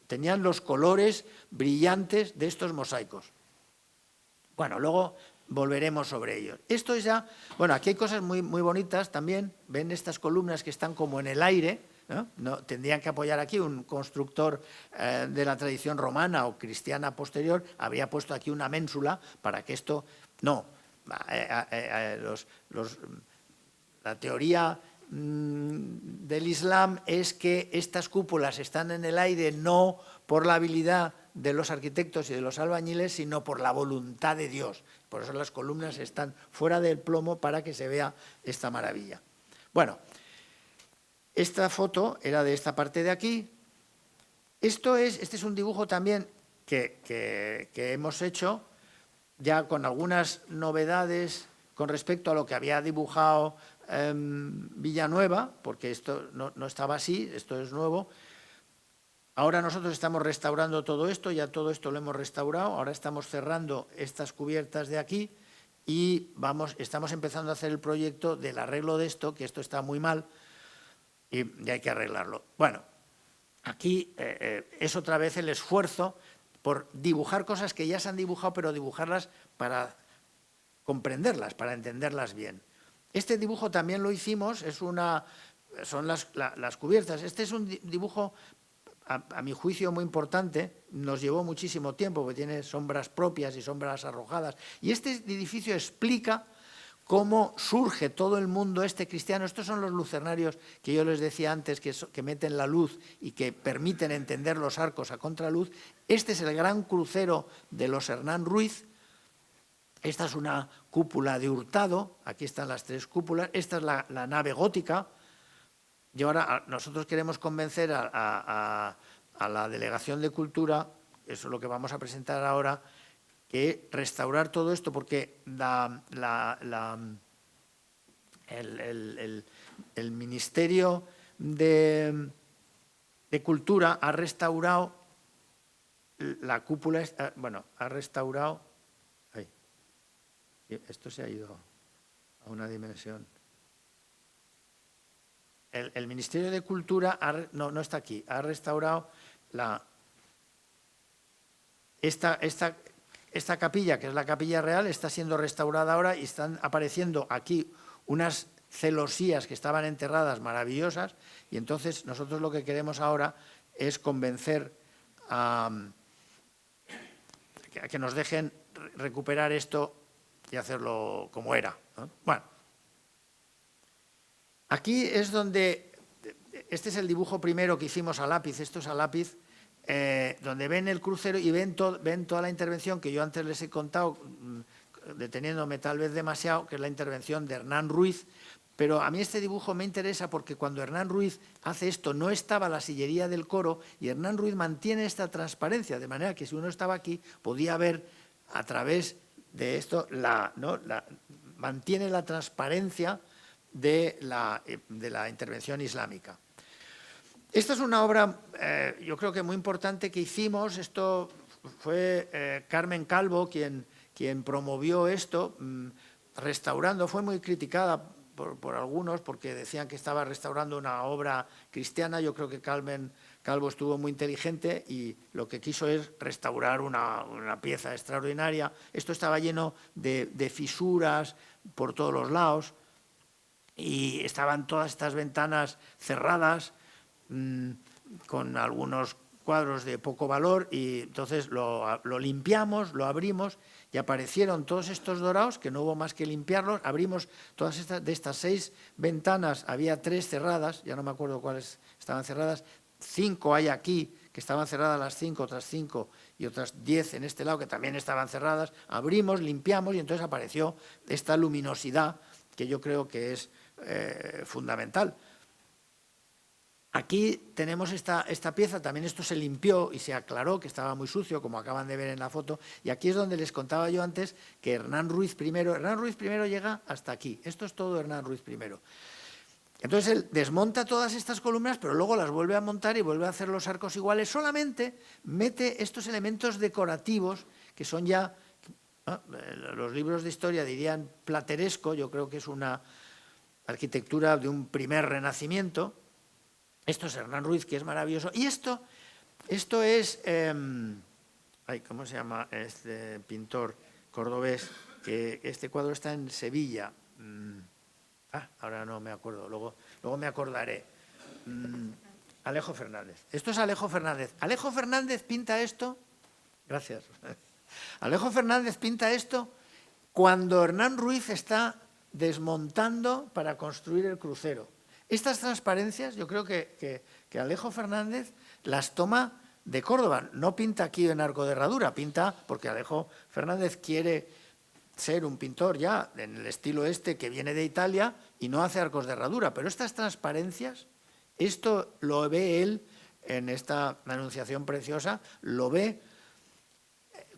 Tenían los colores brillantes de estos mosaicos. Bueno, luego volveremos sobre ellos. Esto es ya... Bueno, aquí hay cosas muy, muy bonitas también. Ven estas columnas que están como en el aire, ¿no? Tendrían que apoyar aquí un constructor de la tradición romana o cristiana posterior. Habría puesto aquí una ménsula para que esto... No. La teoría del Islam es que estas cúpulas están en el aire no por la habilidad de los arquitectos y de los albañiles, sino por la voluntad de Dios. Por eso las columnas están fuera del plomo para que se vea esta maravilla. Bueno, esta foto era de esta parte de aquí. Este es un dibujo también que hemos hecho ya con algunas novedades con respecto a lo que había dibujado Villanueva, porque esto no estaba así, esto es nuevo. Ahora nosotros estamos restaurando todo esto, ya todo esto lo hemos restaurado, ahora estamos cerrando estas cubiertas de aquí y estamos empezando a hacer el proyecto del arreglo de esto, que esto está muy mal y hay que arreglarlo. Bueno, aquí es otra vez el esfuerzo por dibujar cosas que ya se han dibujado, pero dibujarlas para comprenderlas, para entenderlas bien. Este dibujo también lo hicimos, son las cubiertas. Este es un dibujo, a mi juicio, muy importante. Nos llevó muchísimo tiempo, porque tiene sombras propias y sombras arrojadas. Y este edificio explica cómo surge todo el mundo cristiano. Estos son los lucernarios que yo les decía antes, que meten la luz y que permiten entender los arcos a contraluz. Este es el gran crucero de los Hernán Ruiz. Esta es una cúpula de Hurtado, aquí están las 3 cúpulas. Esta es la nave gótica. Y ahora nosotros queremos convencer a la Delegación de Cultura, eso es lo que vamos a presentar ahora, que restaurar todo esto, porque el Ministerio de Cultura ha restaurado la cúpula, ha restaurado... Ay, esto se ha ido a una dimensión. El Ministerio de Cultura, no está aquí, ha restaurado esta capilla, que es la capilla real, está siendo restaurada ahora y están apareciendo aquí unas celosías que estaban enterradas maravillosas, y entonces nosotros lo que queremos ahora es convencer a que nos dejen recuperar esto y hacerlo como era, ¿no? Bueno, aquí es donde, este es el dibujo primero que hicimos a lápiz, esto es a lápiz, donde ven el crucero y ven toda la intervención que yo antes les he contado, deteniéndome tal vez demasiado, que es la intervención de Hernán Ruiz. Pero a mí este dibujo me interesa porque cuando Hernán Ruiz hace esto no estaba la sillería del coro, y Hernán Ruiz mantiene esta transparencia, de manera que si uno estaba aquí podía ver a través de esto, mantiene la transparencia de la intervención islámica. Esta es una obra, yo creo que muy importante que hicimos. Esto fue Carmen Calvo quien promovió esto, restaurando. Fue muy criticada por algunos porque decían que estaba restaurando una obra cristiana. Yo creo que Carmen Calvo estuvo muy inteligente y lo que quiso es restaurar una pieza extraordinaria. Esto estaba lleno de fisuras por todos los lados y estaban todas estas ventanas cerradas, con algunos cuadros de poco valor, y entonces lo limpiamos, lo abrimos y aparecieron todos estos dorados, que no hubo más que limpiarlos. Abrimos todas estas 6 ventanas, había 3 cerradas, ya no me acuerdo cuáles estaban cerradas, 5 hay aquí que estaban cerradas las 5, otras 5 y otras 10 en este lado que también estaban cerradas. Abrimos, limpiamos y entonces apareció esta luminosidad que yo creo que es fundamental. Aquí tenemos esta pieza, también esto se limpió y se aclaró que estaba muy sucio, como acaban de ver en la foto, y aquí es donde les contaba yo antes que Hernán Ruiz I llega hasta aquí. Esto es todo Hernán Ruiz I. Entonces él desmonta todas estas columnas, pero luego las vuelve a montar y vuelve a hacer los arcos iguales, solamente mete estos elementos decorativos que son ya, los libros de historia dirían plateresco. Yo creo que es una arquitectura de un primer renacimiento. Esto es Hernán Ruiz, que es maravilloso. Y esto es, ¿cómo se llama este pintor cordobés? Que este cuadro está en Sevilla. Ahora no me acuerdo, luego me acordaré. Alejo Fernández. Esto es Alejo Fernández. Alejo Fernández pinta esto. Gracias. Alejo Fernández pinta esto cuando Hernán Ruiz está desmontando para construir el crucero. Estas transparencias yo creo que Alejo Fernández las toma de Córdoba. No pinta aquí en arco de herradura, pinta porque Alejo Fernández quiere ser un pintor ya en el estilo que viene de Italia y no hace arcos de herradura. Pero estas transparencias, esto lo ve él en esta Anunciación preciosa, lo ve.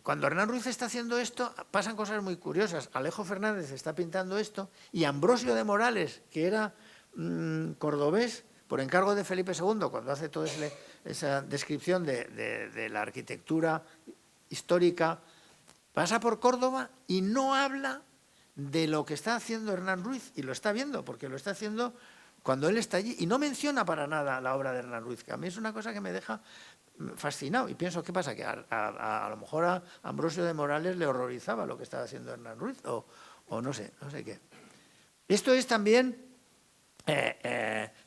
Cuando Hernán Ruiz está haciendo esto, pasan cosas muy curiosas. Alejo Fernández está pintando esto y Ambrosio de Morales, que era cordobés, por encargo de Felipe II, cuando hace toda esa descripción de la arquitectura histórica, pasa por Córdoba y no habla de lo que está haciendo Hernán Ruiz, y lo está viendo, porque lo está haciendo cuando él está allí, y no menciona para nada la obra de Hernán Ruiz, que a mí es una cosa que me deja fascinado y pienso, ¿qué pasa? Que a lo mejor a Ambrosio de Morales le horrorizaba lo que estaba haciendo Hernán Ruiz o no sé qué. Esto es también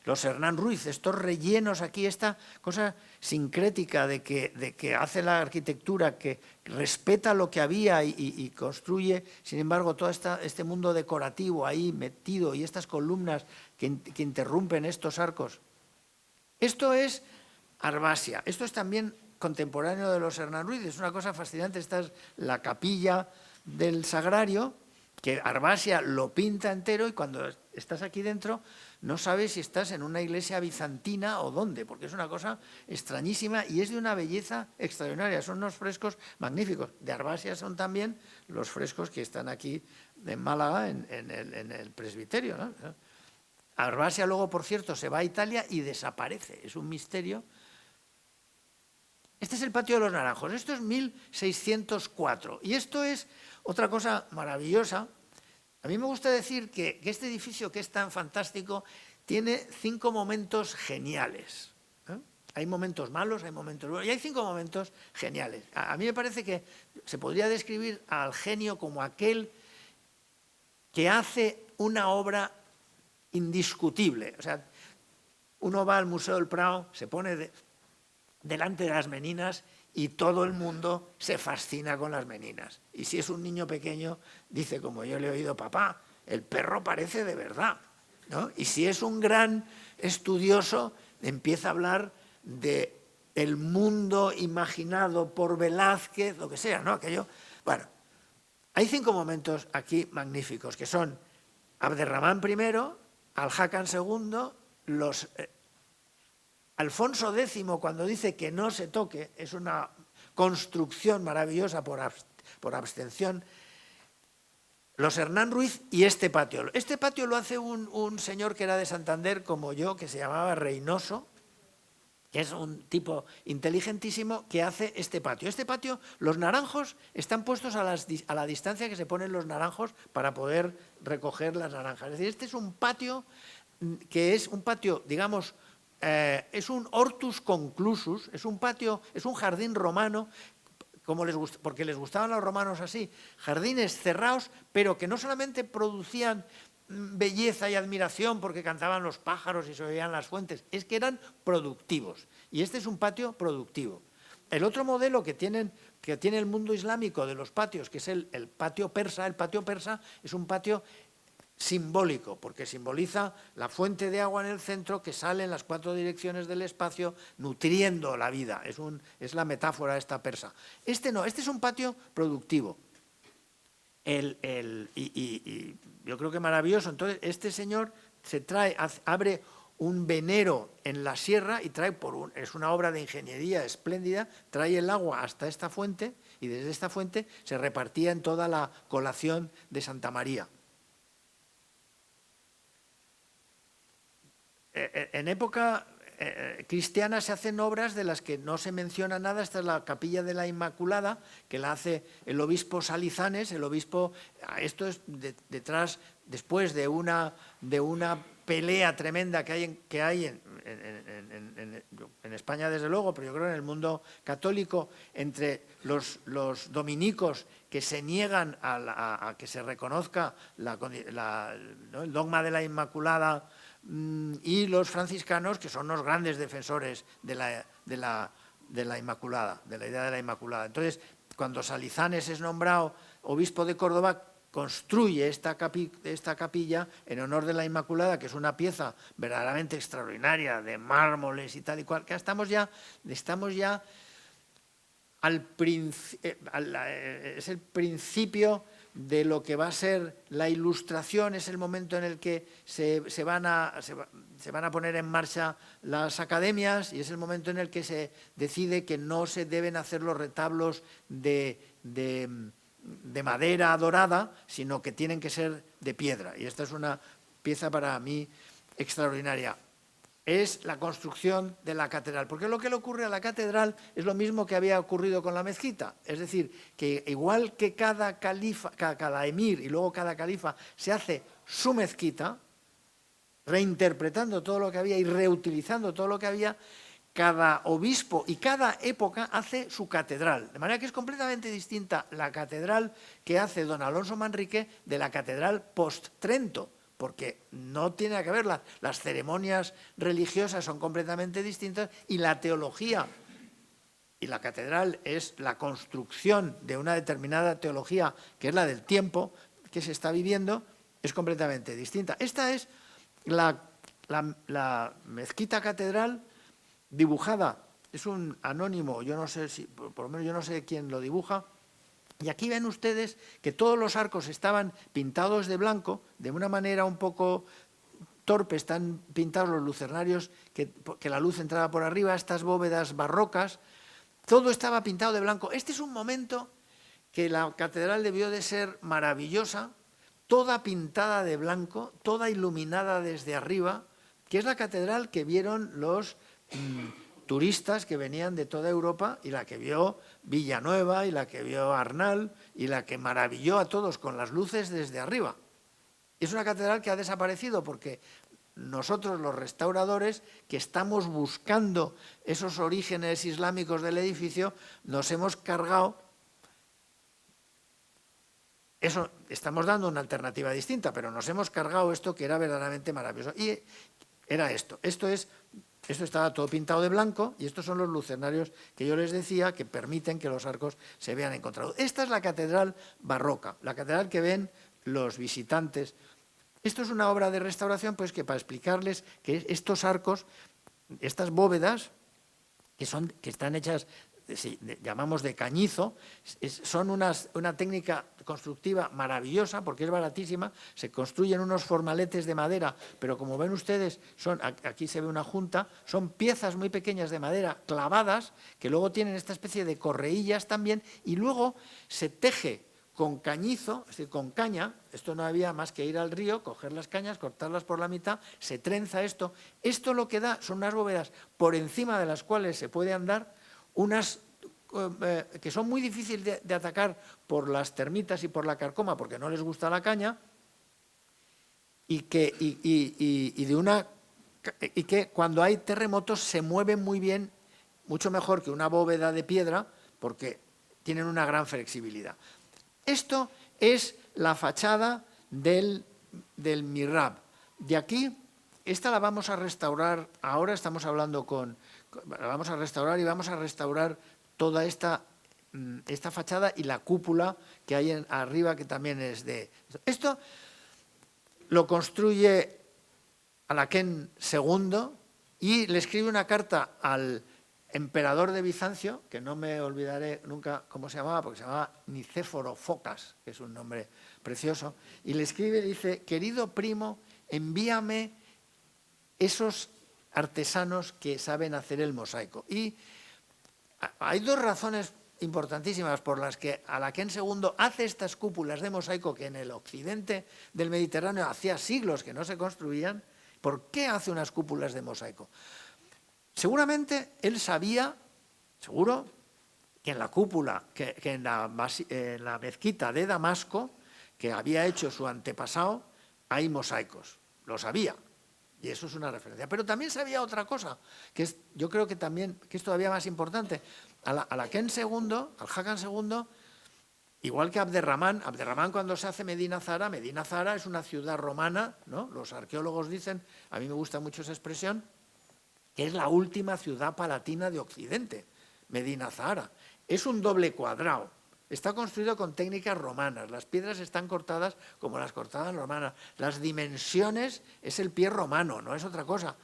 los Hernán Ruiz, estos rellenos aquí, esta cosa sincrética de que hace la arquitectura, que respeta lo que había y construye, sin embargo, todo este mundo decorativo ahí metido y estas columnas que interrumpen estos arcos. Esto es Arbasia, esto es también contemporáneo de los Hernán Ruiz, es una cosa fascinante. Esta es la capilla del Sagrario, que Arbasia lo pinta entero y cuando estás aquí dentro no sabes si estás en una iglesia bizantina o dónde, porque es una cosa extrañísima y es de una belleza extraordinaria. Son unos frescos magníficos. De Arbasia son también los frescos que están aquí en Málaga, en el presbiterio, ¿no? Arbasia luego, por cierto, se va a Italia y desaparece. Es un misterio. Este es el Patio de los Naranjos. Esto es 1604. Y esto es otra cosa maravillosa. A mí me gusta decir que este edificio, que es tan fantástico, tiene 5 momentos geniales. Hay momentos malos, hay momentos buenos, y hay 5 momentos geniales. A mí me parece que se podría describir al genio como aquel que hace una obra indiscutible. O sea, uno va al Museo del Prado, se pone delante de las meninas y todo el mundo se fascina con las meninas. Y si es un niño pequeño, dice, como yo le he oído, papá, el perro parece de verdad, ¿no? Y si es un gran estudioso, empieza a hablar del mundo imaginado por Velázquez, lo que sea, ¿no? Aquello. Bueno, hay 5 momentos aquí magníficos, que son Abderramán I, Al-Hakan II, Alfonso X, cuando dice que no se toque, es una construcción maravillosa por abstención, los Hernán Ruiz y este patio. Este patio lo hace un señor que era de Santander, como yo, que se llamaba Reynoso, que es un tipo inteligentísimo, que hace este patio. Este patio, los naranjos están puestos a la distancia que se ponen los naranjos para poder recoger las naranjas. Es decir, este es un patio que es un patio, digamos, es un hortus conclusus, es un patio, es un jardín romano, porque les gustaban a los romanos así, jardines cerrados, pero que no solamente producían belleza y admiración porque cantaban los pájaros y se oían las fuentes, es que eran productivos. Y este es un patio productivo. El otro modelo que tiene el mundo islámico de los patios, que es el patio persa es un patio simbólico, porque simboliza la fuente de agua en el centro que sale en las 4 direcciones del espacio nutriendo la vida. Es la metáfora esta persa. Este no, este es un patio productivo. Y yo creo que maravilloso. Entonces, este señor abre un venero en la sierra y trae es una obra de ingeniería espléndida, trae el agua hasta esta fuente y desde esta fuente se repartía en toda la colación de Santa María. En época cristiana se hacen obras de las que no se menciona nada. Esta es la Capilla de la Inmaculada, que la hace el obispo Salizanes. El obispo, esto es después de una pelea tremenda que hay en España, desde luego, pero yo creo en el mundo católico, entre los dominicos que se niegan a que se reconozca el dogma de la Inmaculada, y los franciscanos, que son los grandes defensores de la Inmaculada, de la idea de la Inmaculada. Entonces, cuando Salizanes es nombrado obispo de Córdoba, construye esta capilla en honor de la Inmaculada, que es una pieza verdaderamente extraordinaria, de mármoles y tal y cual, que estamos ya es el principio de lo que va a ser la Ilustración. Es el momento en el que se van a poner en marcha las academias y es el momento en el que se decide que no se deben hacer los retablos de madera dorada, sino que tienen que ser de piedra. Y esta es una pieza para mí extraordinaria. Es la construcción de la catedral, porque lo que le ocurre a la catedral es lo mismo que había ocurrido con la mezquita, es decir, que igual que cada emir y luego cada califa se hace su mezquita, reinterpretando todo lo que había y reutilizando todo lo que había, cada obispo y cada época hace su catedral, de manera que es completamente distinta la catedral que hace don Alonso Manrique de la catedral post-Trento, porque no tiene que ver, las ceremonias religiosas son completamente distintas y la teología, y la catedral es la construcción de una determinada teología, que es la del tiempo que se está viviendo, es completamente distinta. Esta es la mezquita catedral dibujada, es un anónimo, yo no sé si, por lo menos yo no sé quién lo dibuja, y aquí ven ustedes que todos los arcos estaban pintados de blanco, de una manera un poco torpe, están pintados los lucernarios, que la luz entraba por arriba, estas bóvedas barrocas, todo estaba pintado de blanco. Este es un momento que la catedral debió de ser maravillosa, toda pintada de blanco, toda iluminada desde arriba, que es la catedral que vieron los turistas que venían de toda Europa y la que vio Villanueva y la que vio Arnal y la que maravilló a todos con las luces desde arriba. Es una catedral que ha desaparecido porque nosotros los restauradores que estamos buscando esos orígenes islámicos del edificio nos hemos cargado. Eso, estamos dando una alternativa distinta, pero nos hemos cargado esto que era verdaderamente maravilloso. Y era esto. Esto estaba todo pintado de blanco y estos son los lucernarios que yo les decía que permiten que los arcos se vean encontrados. Esta es la catedral barroca, la catedral que ven los visitantes. Esto es una obra de restauración, pues que para explicarles que estos arcos, estas bóvedas, que están hechas, llamamos de cañizo, son una técnica constructiva maravillosa porque es baratísima, se construyen unos formaletes de madera, pero como ven ustedes, aquí se ve una junta, son piezas muy pequeñas de madera clavadas que luego tienen esta especie de correillas también y luego se teje con cañizo, es decir, con caña. Esto no había más que ir al río, coger las cañas, cortarlas por la mitad, se trenza esto. Esto lo que da son unas bóvedas por encima de las cuales se puede andar, unas que son muy difíciles de atacar por las termitas y por la carcoma, porque no les gusta la caña, y que cuando hay terremotos se mueven muy bien, mucho mejor que una bóveda de piedra, porque tienen una gran flexibilidad. Esto es la fachada del mihrab. De aquí, esta la vamos a restaurar, ahora estamos hablando la vamos a restaurar y vamos a restaurar toda esta fachada y la cúpula que hay arriba, que también es de... Esto lo construye Alaquén II y le escribe una carta al emperador de Bizancio, que no me olvidaré nunca cómo se llamaba, porque se llamaba Nicéforo Focas, que es un nombre precioso, y le escribe y dice: querido primo, envíame esos artesanos que saben hacer el mosaico. Y hay dos razones importantísimas por las que Alaquén II hace estas cúpulas de mosaico que en el occidente del Mediterráneo hacía siglos que no se construían. ¿Por qué hace unas cúpulas de mosaico? Seguramente él sabía, seguro, que en la cúpula, que en la mezquita de Damasco, que había hecho su antepasado, hay mosaicos. Lo sabía. Y eso es una referencia. Pero también sabía otra cosa, que yo creo que también que es todavía más importante. Alaquén II, Al-Hakam II, igual que Abderramán cuando se hace Medina Zahara es una ciudad romana, ¿no? Los arqueólogos dicen, a mí me gusta mucho esa expresión, que es la última ciudad palatina de Occidente, Medina Zahara. Es un doble cuadrado, está construido con técnicas romanas, las piedras están cortadas como las cortadas romanas, las dimensiones es el pie romano, no es otra cosa.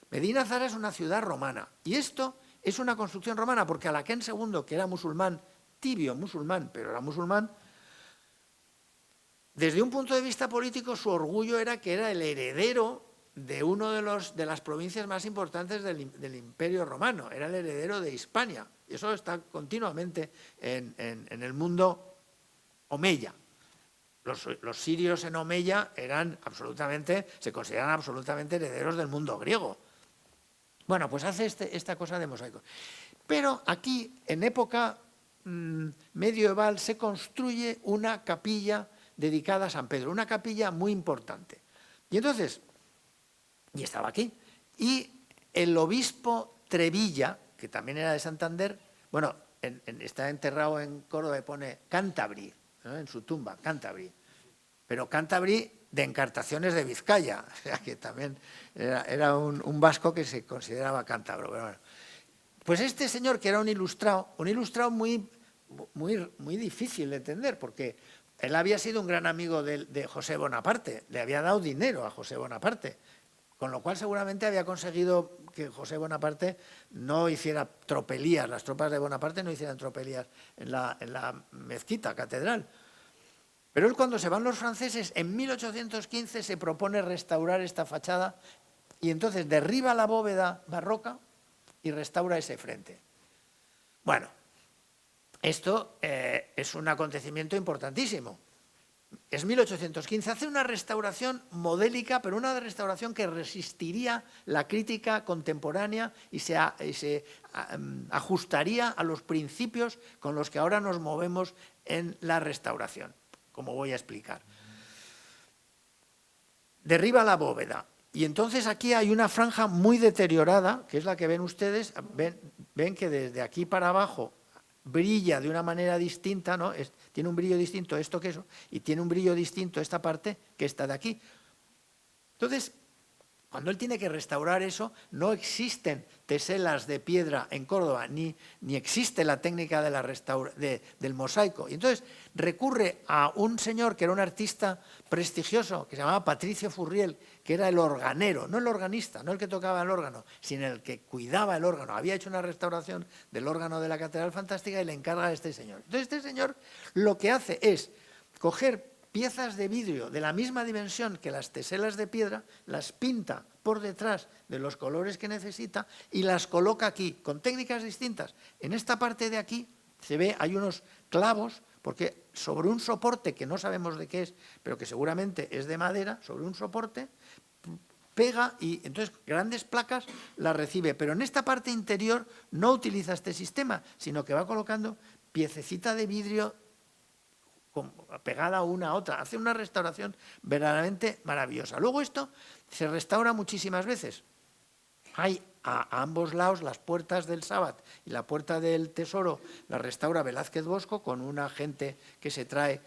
Medina Zahara es una ciudad romana y esto es una construcción romana porque Alaquén II, que era musulmán, tibio musulmán, pero era musulmán, desde un punto de vista político su orgullo era que era el heredero de una de las provincias más importantes del Imperio Romano, era el heredero de Hispania, y eso está continuamente en el mundo omeya. Los sirios en Omeya se consideran absolutamente herederos del mundo griego. Bueno, pues hace esta cosa de mosaico. Pero aquí, en época medieval, se construye una capilla dedicada a San Pedro, una capilla muy importante. Y entonces... Y estaba aquí. Y el obispo Estrevilla, que también era de Santander, bueno, está enterrado en Córdoba y pone Cantabria, ¿no?, en su tumba, Cantabria. Pero Cantabria de Encartaciones de Vizcaya, o sea que también era un vasco que se consideraba cántabro. Pero bueno. Pues este señor, que era un ilustrado muy difícil de entender, porque él había sido un gran amigo de José Bonaparte, le había dado dinero a José Bonaparte, con lo cual seguramente había conseguido que José Bonaparte no hiciera tropelías, las tropas de Bonaparte no hicieran tropelías en la mezquita catedral. Pero él, cuando se van los franceses, en 1815 se propone restaurar esta fachada y entonces derriba la bóveda barroca y restaura ese frente. Bueno, esto es un acontecimiento importantísimo. Es 1815, hace una restauración modélica, pero una restauración que resistiría la crítica contemporánea y se ajustaría a los principios con los que ahora nos movemos en la restauración, como voy a explicar. Derriba la bóveda. Y entonces aquí hay una franja muy deteriorada, que es la que ven ustedes. Ven que desde aquí para abajo brilla de una manera distinta, ¿no? Tiene un brillo distinto esto que eso, y tiene un brillo distinto esta parte que esta de aquí. Entonces, cuando él tiene que restaurar eso, no existen teselas de piedra en Córdoba, ni existe la técnica de del mosaico. Y entonces recurre a un señor que era un artista prestigioso, que se llamaba Patricio Furriel, que era el organero, no el organista, no el que tocaba el órgano, sino el que cuidaba el órgano. Había hecho una restauración del órgano de la Catedral Fantástica y le encarga a este señor. Entonces este señor lo que hace es coger piezas de vidrio de la misma dimensión que las teselas de piedra, las pinta por detrás de los colores que necesita y las coloca aquí, con técnicas distintas. En esta parte de aquí se ve, hay unos clavos, porque sobre un soporte que no sabemos de qué es, pero que seguramente es de madera, sobre un soporte, pega y entonces grandes placas las recibe. Pero en esta parte interior no utiliza este sistema, sino que va colocando piececita de vidrio pegada una a otra. Hace una restauración verdaderamente maravillosa. Luego esto se restaura muchísimas veces. Hay a ambos lados las puertas del Sábat y la puerta del Tesoro, la restaura Velázquez Bosco con una gente que se trae.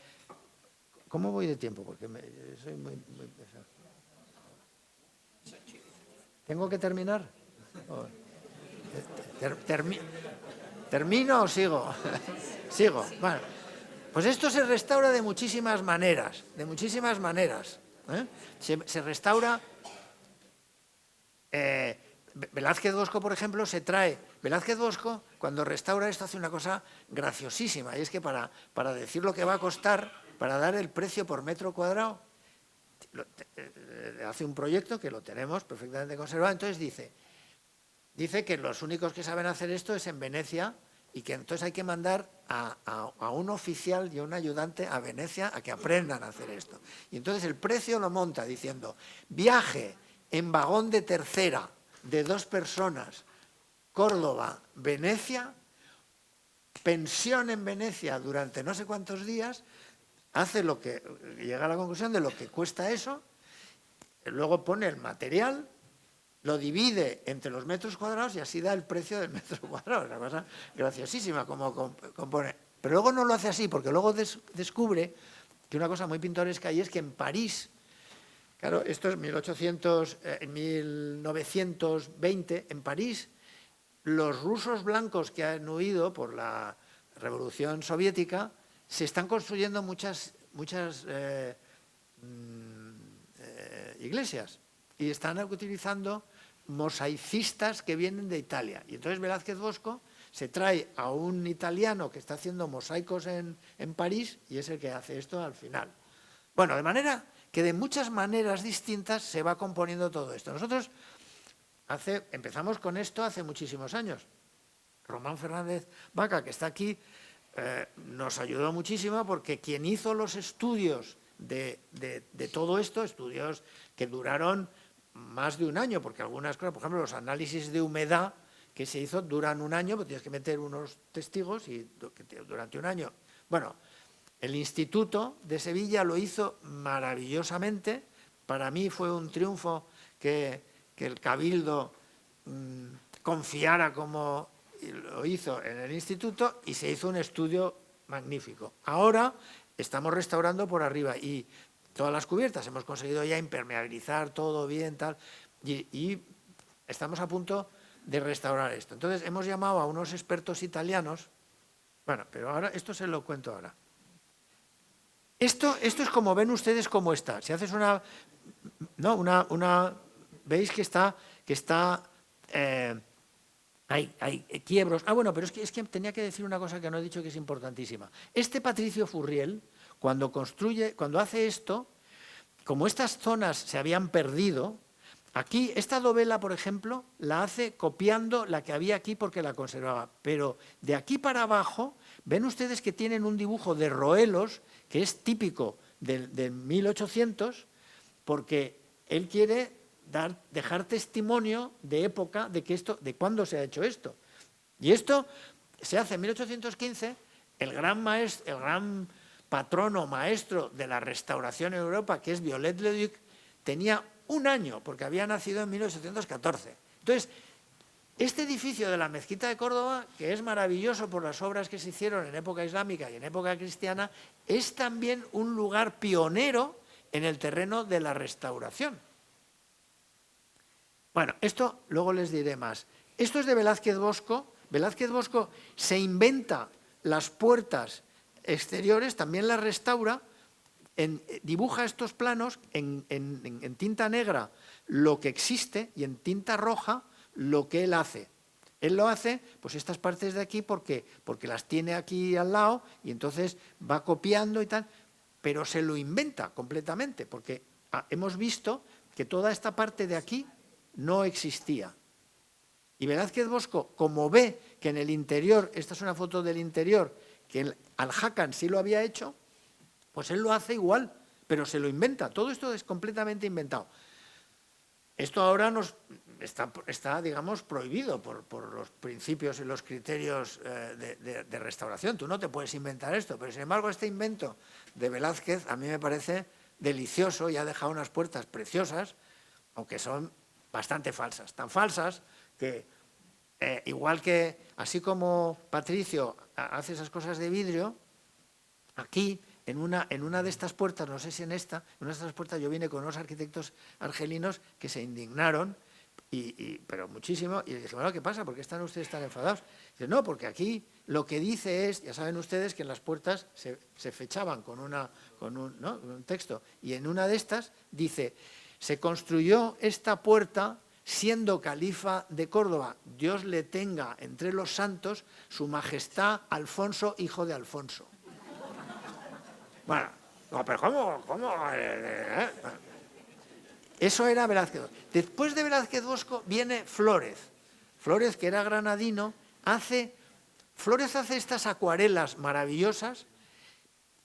¿Cómo voy de tiempo? Porque soy muy pesado. ¿Tengo que terminar? ¿Termino o sigo? Sigo. Bueno. Pues esto se restaura de muchísimas maneras, Se restaura, Velázquez Bosco, por ejemplo, Velázquez Bosco, cuando restaura esto, hace una cosa graciosísima, y es que para decir lo que va a costar, para dar el precio por metro cuadrado, hace un proyecto que lo tenemos perfectamente conservado. Entonces dice que los únicos que saben hacer esto es en Venecia, y que entonces hay que mandar a un oficial y a un ayudante a Venecia a que aprendan a hacer esto. Y entonces el precio lo monta diciendo: viaje en vagón de tercera de 2 personas, Córdoba, Venecia, pensión en Venecia durante no sé cuántos días, llega a la conclusión de lo que cuesta eso, luego pone el material, lo divide entre los metros cuadrados y así da el precio del metro cuadrado. Es una cosa graciosísima como compone. Pero luego no lo hace así, porque luego descubre que una cosa muy pintoresca, y es que en París, claro, esto es 1920, en París, los rusos blancos que han huido por la Revolución Soviética se están construyendo muchas iglesias. Y están utilizando mosaicistas que vienen de Italia. Y entonces Velázquez Bosco se trae a un italiano que está haciendo mosaicos en París y es el que hace esto al final. Bueno, de manera que de muchas maneras distintas se va componiendo todo esto. Nosotros empezamos con esto hace muchísimos años. Román Fernández Vaca, que está aquí, nos ayudó muchísimo, porque quien hizo los estudios de todo esto, estudios que duraron más de un año, porque algunas cosas, por ejemplo, los análisis de humedad que se hizo duran un año, porque tienes que meter unos testigos y durante un año. Bueno, el Instituto de Sevilla lo hizo maravillosamente. Para mí fue un triunfo que el Cabildo confiara como lo hizo en el instituto y se hizo un estudio magnífico. Ahora estamos restaurando por arriba y todas las cubiertas, hemos conseguido ya impermeabilizar todo bien, tal, y estamos a punto de restaurar esto. Entonces hemos llamado a unos expertos italianos, bueno, pero ahora esto se lo cuento ahora. Esto es como ven ustedes cómo está. Si haces veis que está hay quiebros. Ah, bueno, pero es que tenía que decir una cosa que no he dicho que es importantísima. Este Patricio Furriel, cuando hace esto, como estas zonas se habían perdido, aquí, esta dovela, por ejemplo, la hace copiando la que había aquí porque la conservaba. Pero de aquí para abajo, ven ustedes que tienen un dibujo de roelos que es típico de 1800, porque él quiere dejar testimonio de época de cuándo se ha hecho esto. Y esto se hace en 1815, el gran patrono maestro de la restauración en Europa, que es Viollet-le-Duc, tenía un año, porque había nacido en 1814. Entonces, este edificio de la Mezquita de Córdoba, que es maravilloso por las obras que se hicieron en época islámica y en época cristiana, es también un lugar pionero en el terreno de la restauración. Bueno, esto luego les diré más. Esto es de Velázquez Bosco. Velázquez Bosco se inventa las puertas exteriores, también las restaura, dibuja estos planos en tinta negra lo que existe y en tinta roja lo que él hace. Él lo hace, pues estas partes de aquí porque las tiene aquí al lado y entonces va copiando y tal, pero se lo inventa completamente porque hemos visto que toda esta parte de aquí no existía. Y Velázquez Bosco, como ve que en el interior, esta es una foto del interior, que el Al-Hakan sí lo había hecho, pues él lo hace igual, pero se lo inventa. Todo esto es completamente inventado. Esto ahora está, digamos, prohibido por los principios y los criterios de restauración. Tú no te puedes inventar esto, pero sin embargo este invento de Velázquez a mí me parece delicioso y ha dejado unas puertas preciosas, aunque son bastante falsas. Tan falsas que, igual que, así como Patricio hace esas cosas de vidrio, aquí, en una de estas puertas, no sé si en una de estas puertas yo vine con unos arquitectos argelinos que se indignaron, pero muchísimo, y les dije, bueno, ¿qué pasa? ¿Por qué están ustedes tan enfadados? Dice, no, porque aquí lo que dice es, ya saben ustedes que en las puertas se fechaban con un texto, y en una de estas dice, se construyó esta puerta siendo califa de Córdoba, Dios le tenga entre los santos, su majestad Alfonso, hijo de Alfonso. Bueno, no, pero ¿cómo? Eso era Velázquez. Después de Velázquez Bosco viene Flórez. Flórez, que era granadino, Flórez hace estas acuarelas maravillosas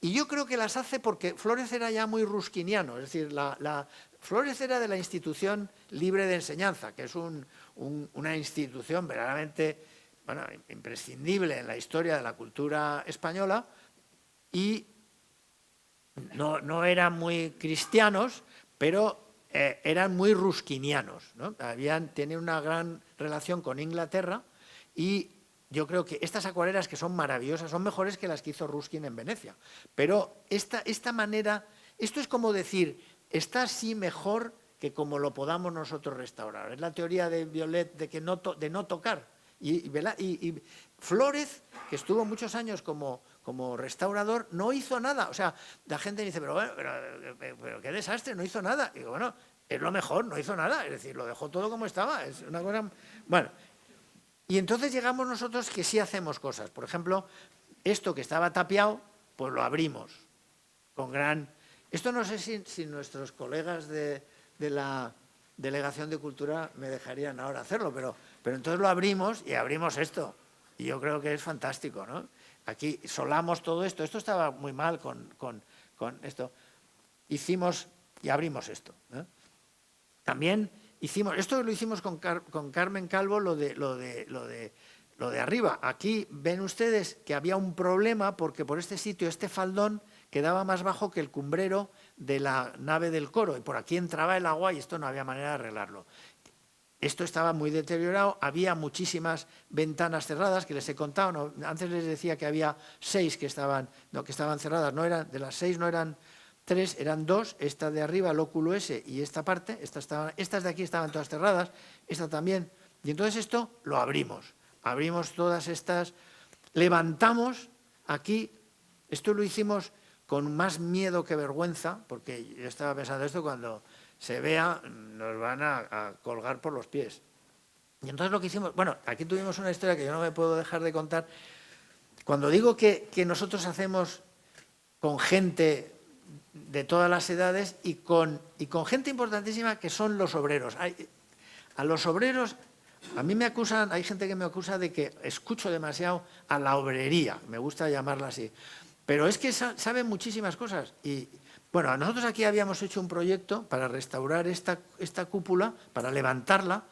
y yo creo que las hace porque Flórez era ya muy rusquiniano, es decir, Flórez era de la Institución Libre de Enseñanza, que es una institución verdaderamente imprescindible en la historia de la cultura española y no eran muy cristianos, pero eran muy rusquinianos, ¿no? Tienen una gran relación con Inglaterra y yo creo que estas acuarelas, que son maravillosas, son mejores que las que hizo Ruskin en Venecia. Pero esta manera, esto es como decir, está así mejor que como lo podamos nosotros restaurar. Es la teoría de Viollet de no tocar. Y Flórez, que estuvo muchos años como restaurador, no hizo nada. O sea, la gente dice, pero qué desastre, no hizo nada. Y digo, bueno, es lo mejor, no hizo nada. Es decir, lo dejó todo como estaba. Es una cosa... Bueno, y entonces llegamos nosotros que sí hacemos cosas. Por ejemplo, esto que estaba tapiado, pues lo abrimos con gran... Esto no sé si nuestros colegas de la Delegación de Cultura me dejarían ahora hacerlo, pero entonces lo abrimos y abrimos esto. Y yo creo que es fantástico, ¿no? Aquí solamos todo esto. Esto estaba muy mal con esto. Hicimos y abrimos esto, ¿eh? También esto lo hicimos con Carmen Calvo, lo de arriba. Aquí ven ustedes que había un problema porque por este sitio, este faldón quedaba más bajo que el cumbrero de la nave del coro y por aquí entraba el agua y esto no había manera de arreglarlo. esto estaba muy deteriorado, había muchísimas ventanas cerradas que les he contado, antes les decía que había 6 que estaban cerradas, de las 6 no eran 3, eran 2, esta de arriba, el óculo S y esta parte, estas de aquí estaban todas cerradas, esta también, y entonces esto lo abrimos todas estas, levantamos aquí, esto lo hicimos con más miedo que vergüenza, porque yo estaba pensando esto cuando se vea, nos van a colgar por los pies. Y entonces lo que hicimos, bueno, aquí tuvimos una historia que yo no me puedo dejar de contar. Cuando digo que nosotros hacemos con gente de todas las edades y con gente importantísima que son los obreros. A los obreros, a mí me acusan, hay gente que me acusa de que escucho demasiado a la obrería, me gusta llamarla así, pero es que saben muchísimas cosas. Y bueno, nosotros aquí habíamos hecho un proyecto para restaurar esta cúpula, para levantarla,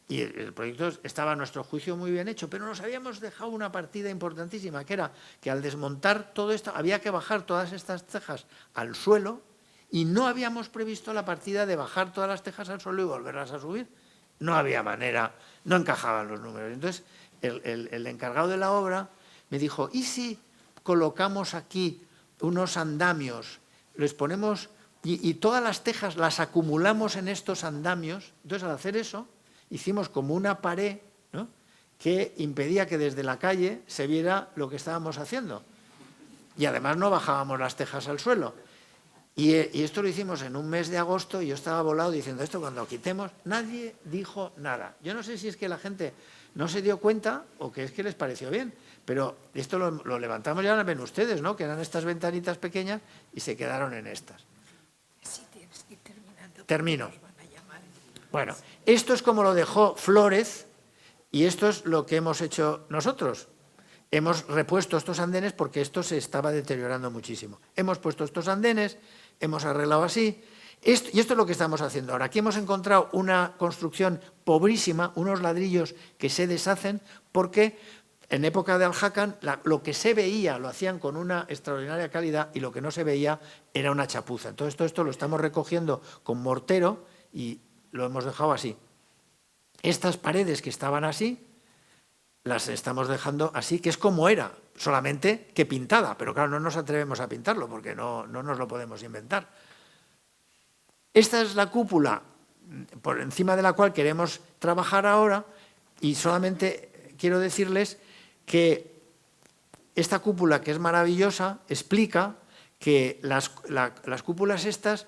y el proyecto estaba a nuestro juicio muy bien hecho, pero nos habíamos dejado una partida importantísima, que era que al desmontar todo esto había que bajar todas estas tejas al suelo y no habíamos previsto la partida de bajar todas las tejas al suelo y volverlas a subir. No había manera, no encajaban los números. Entonces el encargado de la obra me dijo, ¿y si colocamos aquí unos andamios, les ponemos y todas las tejas las acumulamos en estos andamios? Entonces al hacer eso hicimos como una pared, ¿no?, que impedía que desde la calle se viera lo que estábamos haciendo. Y además no bajábamos las tejas al suelo. Y esto lo hicimos en un mes de agosto y yo estaba volado diciendo esto cuando lo quitemos. Nadie dijo nada. Yo no sé si es que la gente no se dio cuenta o que es que les pareció bien, pero esto lo levantamos, ya lo ven ustedes, ¿no?, que eran estas ventanitas pequeñas y se quedaron en estas. Sí, tienes que ir terminando. Termino. Bueno, esto es como lo dejó Flórez y esto es lo que hemos hecho nosotros. Hemos repuesto estos andenes porque esto se estaba deteriorando muchísimo. Hemos puesto estos andenes, hemos arreglado así, y esto es lo que estamos haciendo ahora. Aquí hemos encontrado una construcción pobrísima, unos ladrillos que se deshacen porque en época de Al-Hakan lo que se veía lo hacían con una extraordinaria calidad y lo que no se veía era una chapuza. Entonces todo esto lo estamos recogiendo con mortero y lo hemos dejado así. Estas paredes que estaban así, las estamos dejando así, que es como era, solamente que pintada. Pero claro, no nos atrevemos a pintarlo porque no nos lo podemos inventar. Esta es la cúpula por encima de la cual queremos trabajar ahora y solamente quiero decirles que esta cúpula, que es maravillosa, explica que las cúpulas estas,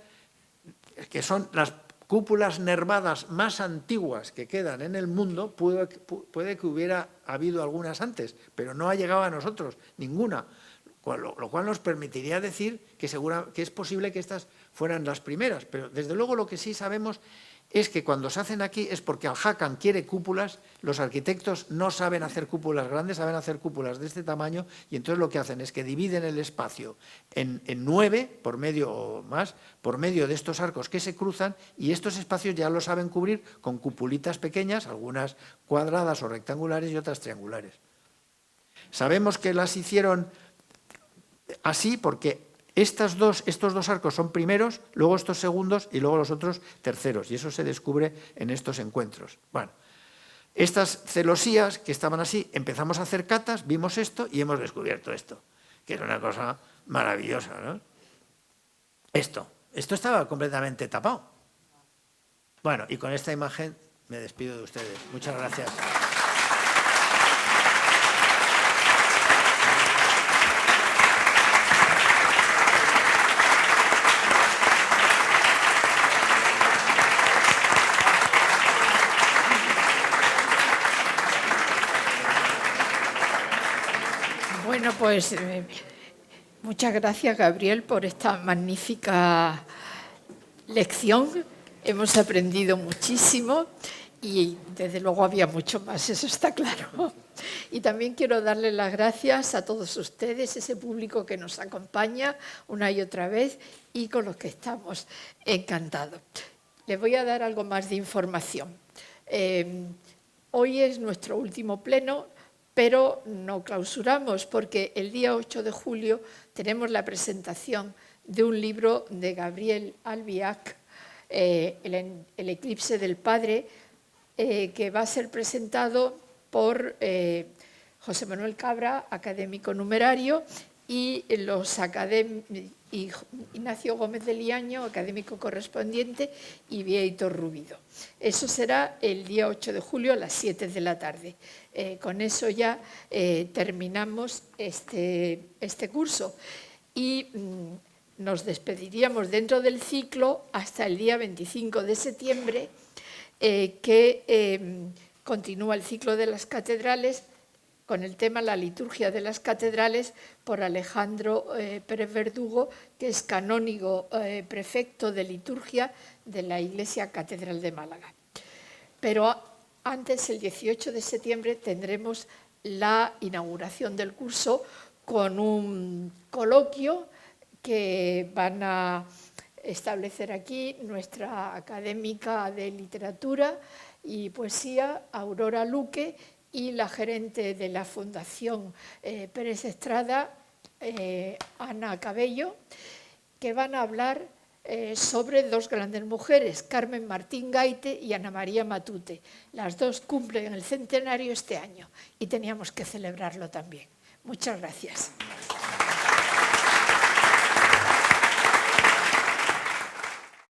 que son las cúpulas nervadas más antiguas que quedan en el mundo, puede que hubiera habido algunas antes, pero no ha llegado a nosotros ninguna, lo cual nos permitiría decir que es posible que estas fueran las primeras, pero desde luego lo que sí sabemos es que cuando se hacen aquí es porque Al-Hakan quiere cúpulas, los arquitectos no saben hacer cúpulas grandes, saben hacer cúpulas de este tamaño y entonces lo que hacen es que dividen el espacio en 9 por medio de estos arcos que se cruzan y estos espacios ya los saben cubrir con cupulitas pequeñas, algunas cuadradas o rectangulares y otras triangulares. Sabemos que las hicieron así porque estos dos arcos son primeros, luego estos segundos y luego los otros terceros. Y eso se descubre en estos encuentros. Bueno, estas celosías que estaban así, empezamos a hacer catas, vimos esto y hemos descubierto esto, que era una cosa maravillosa, ¿no? Esto estaba completamente tapado. Bueno, y con esta imagen me despido de ustedes. Muchas gracias. Bueno, pues muchas gracias, Gabriel, por esta magnífica lección. Hemos aprendido muchísimo y, desde luego, había mucho más, eso está claro. Y también quiero darle las gracias a todos ustedes, ese público que nos acompaña una y otra vez y con los que estamos encantados. Les voy a dar algo más de información. Hoy es nuestro último pleno, pero no clausuramos porque el día 8 de julio tenemos la presentación de un libro de Gabriel Albiach, El eclipse del Padre, que va a ser presentado por José Manuel Cabra, académico numerario, y Ignacio Gómez de Liaño, académico correspondiente, y Bieito Rubido. Eso será el día 8 de julio a las 7 de la tarde. Con eso ya terminamos este curso y nos despediríamos dentro del ciclo hasta el día 25 de septiembre, que continúa el ciclo de las catedrales con el tema La liturgia de las catedrales por Alejandro Pérez Verdugo, que es canónigo prefecto de liturgia de la Iglesia Catedral de Málaga. Pero antes, el 18 de septiembre, tendremos la inauguración del curso con un coloquio que van a establecer aquí nuestra académica de literatura y poesía, Aurora Luque, y la gerente de la Fundación Pérez Estrada, Ana Cabello, que van a hablar sobre dos grandes mujeres, Carmen Martín Gaite y Ana María Matute. Las dos cumplen el centenario este año y teníamos que celebrarlo también. Muchas gracias.